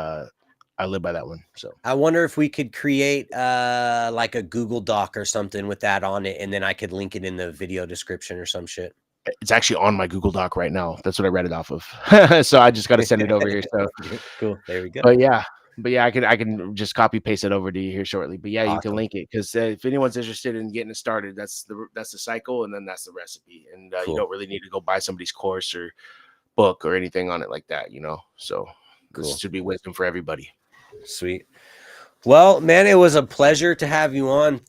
I live by that one. So I wonder if we could create like a Google Doc or something with that on it, and then I could link it in the video description or some shit. It's actually on my Google Doc right now. That's what I read it off of. So I just got to send it over here. So cool. There we go. But yeah, I can just copy paste it over to you here shortly. But yeah, Awesome. You can link it, because if anyone's interested in getting it started, that's the cycle, and then that's the recipe. And Cool. You don't really need to go buy somebody's course or book or anything on it like that, So This should be wisdom for everybody. Sweet. Well, man, it was a pleasure to have you on.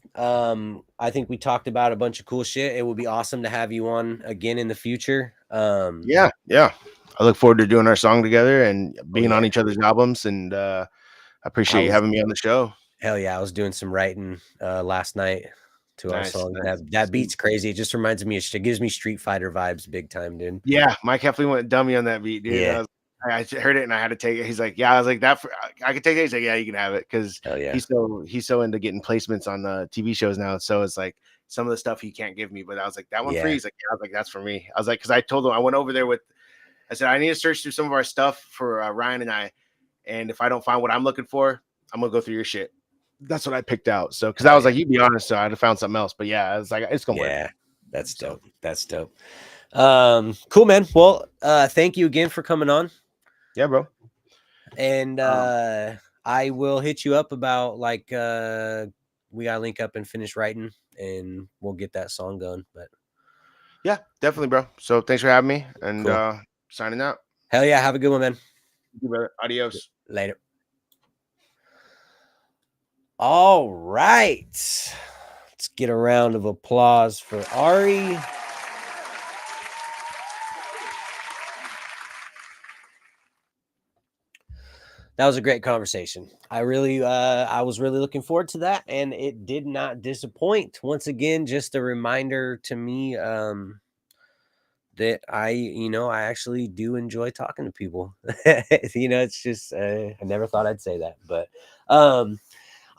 I think we talked about a bunch of cool shit. It would be awesome to have you on again in the future. Yeah. I look forward to doing our song together and being on each other's albums. And I appreciate you having me on the show. Hell yeah. I was doing some writing last night to our song. That beat's crazy. It just reminds me of shit. It gives me Street Fighter vibes big time, dude. Yeah, Mike Heffley went dummy on that beat, dude. Yeah. I heard it and I had to take it. He's like, yeah. I was like, I could take it. He's like, yeah, you can have it, because he's so into getting placements on the TV shows now. So it's like some of the stuff he can't give me, but I was like, that one for you. He's like, yeah. I was like, that's for me. I was like, because I told him, I went over there I said, I need to search through some of our stuff for Ryan and I, and if I don't find what I'm looking for, I'm gonna go through your shit. That's what I picked out. So because I was like, you be honest, so I'd have found something else. But yeah, I was like, it's gonna work. Yeah, that's dope. That's dope. Cool, man. Well, thank you again for coming on. Yeah, bro. And I will hit you up about we gotta link up and finish writing, and we'll get that song going. But yeah, definitely, bro. So thanks for having me, and signing out. Hell yeah, have a good one, man. Thank you, brother. Adios. Later. All right, let's get a round of applause for Ari. That was a great conversation. I was really looking forward to that, and it did not disappoint. Once again, just a reminder to me that I actually do enjoy talking to people. It's just I never thought I'd say that, but I'm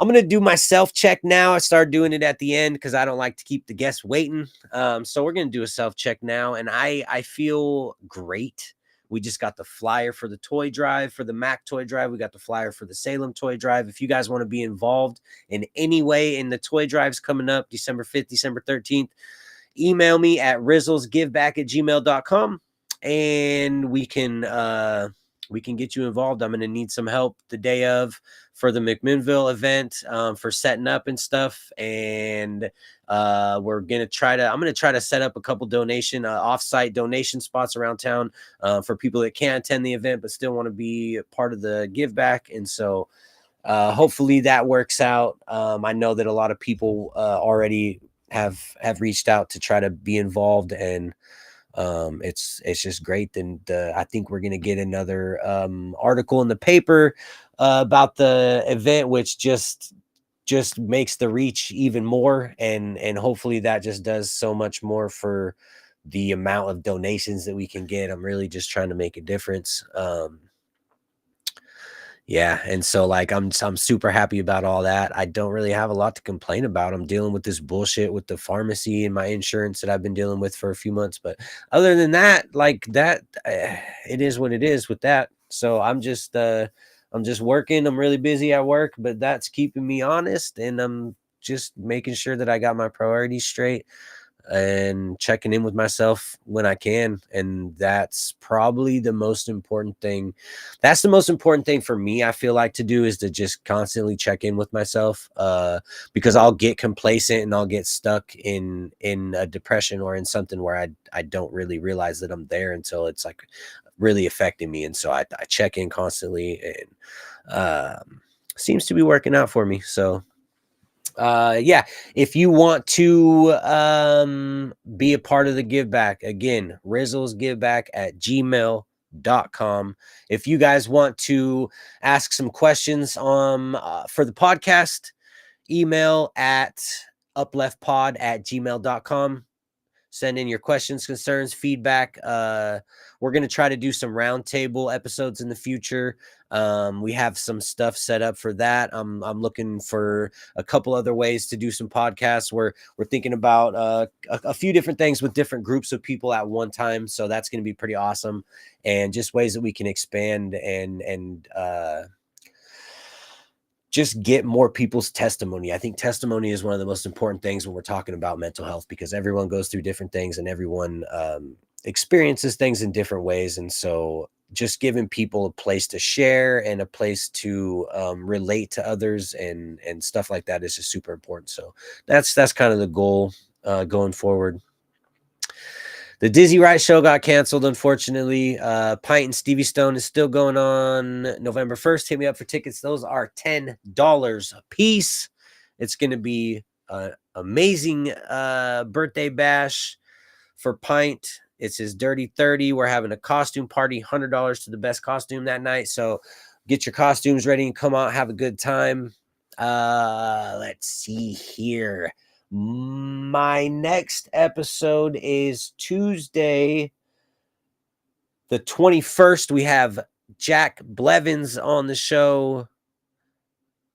gonna do my self-check now. I started doing it at the end because I don't like to keep the guests waiting. So we're gonna do a self-check now, and I feel great. We just got the flyer for the toy drive, for the Mac toy drive. We got the flyer for the Salem toy drive. If you guys want to be involved in any way in the toy drives coming up December 5th, December 13th, email me at rizzlesgiveback@gmail.com, and we can get you involved. I'm going to need some help the day of for the McMinnville event, for setting up and stuff. And I'm going to try to set up a couple offsite donation spots around town for people that can't attend the event, but still want to be part of the give back. And so hopefully that works out. I know that a lot of people already have reached out to try to be involved, and it's just great. And I think we're going to get another article in the paper about the event, which just makes the reach even more. And hopefully that just does so much more for the amount of donations that we can get. I'm really just trying to make a difference. Yeah, and so like I'm super happy about all that. I don't really have a lot to complain about. I'm dealing with this bullshit with the pharmacy and my insurance that I've been dealing with for a few months, but other than that, like that, it is what it is with that. So I'm just working. I'm really busy at work, but that's keeping me honest, and I'm just making sure that I got my priorities straight and checking in with myself when I can. And that's probably the most important thing. That's the most important thing for me, I feel like, to do, is to just constantly check in with myself, because I'll get complacent and I'll get stuck in a depression or in something where I don't really realize that I'm there until it's like really affecting me. And so I check in constantly, and seems to be working out for me. So yeah, if you want to be a part of the give back, again, rizzlesgiveback@gmail.com. If you guys want to ask some questions for the podcast, email at upleftpod@gmail.com. Send in your questions, concerns, feedback. We're going to try to do some roundtable episodes in the future. We have some stuff set up for that. I'm looking for a couple other ways to do some podcasts where we're thinking about a few different things with different groups of people at one time. So that's going to be pretty awesome, and just ways that we can expand and just get more people's testimony. I think testimony is one of the most important things when we're talking about mental health, because everyone goes through different things and everyone experiences things in different ways. And so just giving people a place to share and a place to relate to others and stuff like that is just super important. So that's kind of the goal going forward. The Dizzy Wright show got canceled, unfortunately. Pint and Stevie Stone is still going on November 1st. Hit me up for tickets. Those are $10 a piece. It's going to be an amazing birthday bash for Pint. It's his Dirty 30. We're having a costume party, $100 to the best costume that night. So get your costumes ready and come out, have a good time. Let's see here. My next episode is Tuesday, the 21st. We have Jack Blevins on the show.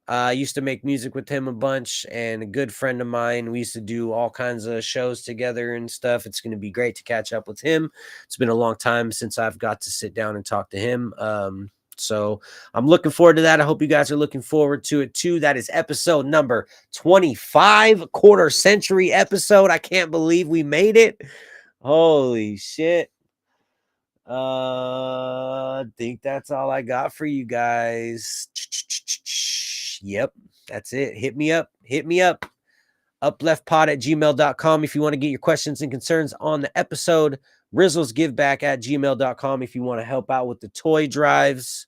I used to make music with him a bunch, and a good friend of mine. We used to do all kinds of shows together and stuff. It's going to be great to catch up with him. It's been a long time since I've got to sit down and talk to him. So I'm looking forward to that. I hope you guys are looking forward to it too. That is episode number 25, quarter century episode. I can't believe we made it. Holy shit. I think that's all I got for you guys. Yep, that's it. Hit me up. upleftpod@gmail.com if you want to get your questions and concerns on the episode. rizzlesgiveback@gmail.com if you want to help out with the toy drives.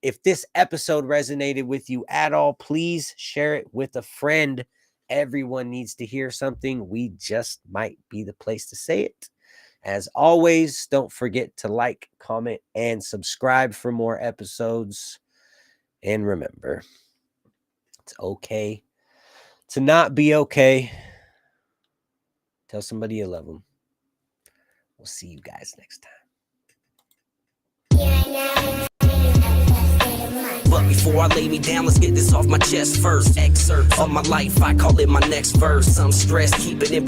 If this episode resonated with you at all, please share it with a friend. Everyone needs to hear something. We just might be the place to say it. As always, don't forget to like, comment, and subscribe for more episodes. And remember, it's okay to not be okay. Tell somebody you love them. We'll see you guys next time. But before I lay me down, let's get this off my chest first. Excerpt of my life, I call it my next verse. I'm stressed, keep it in perspective.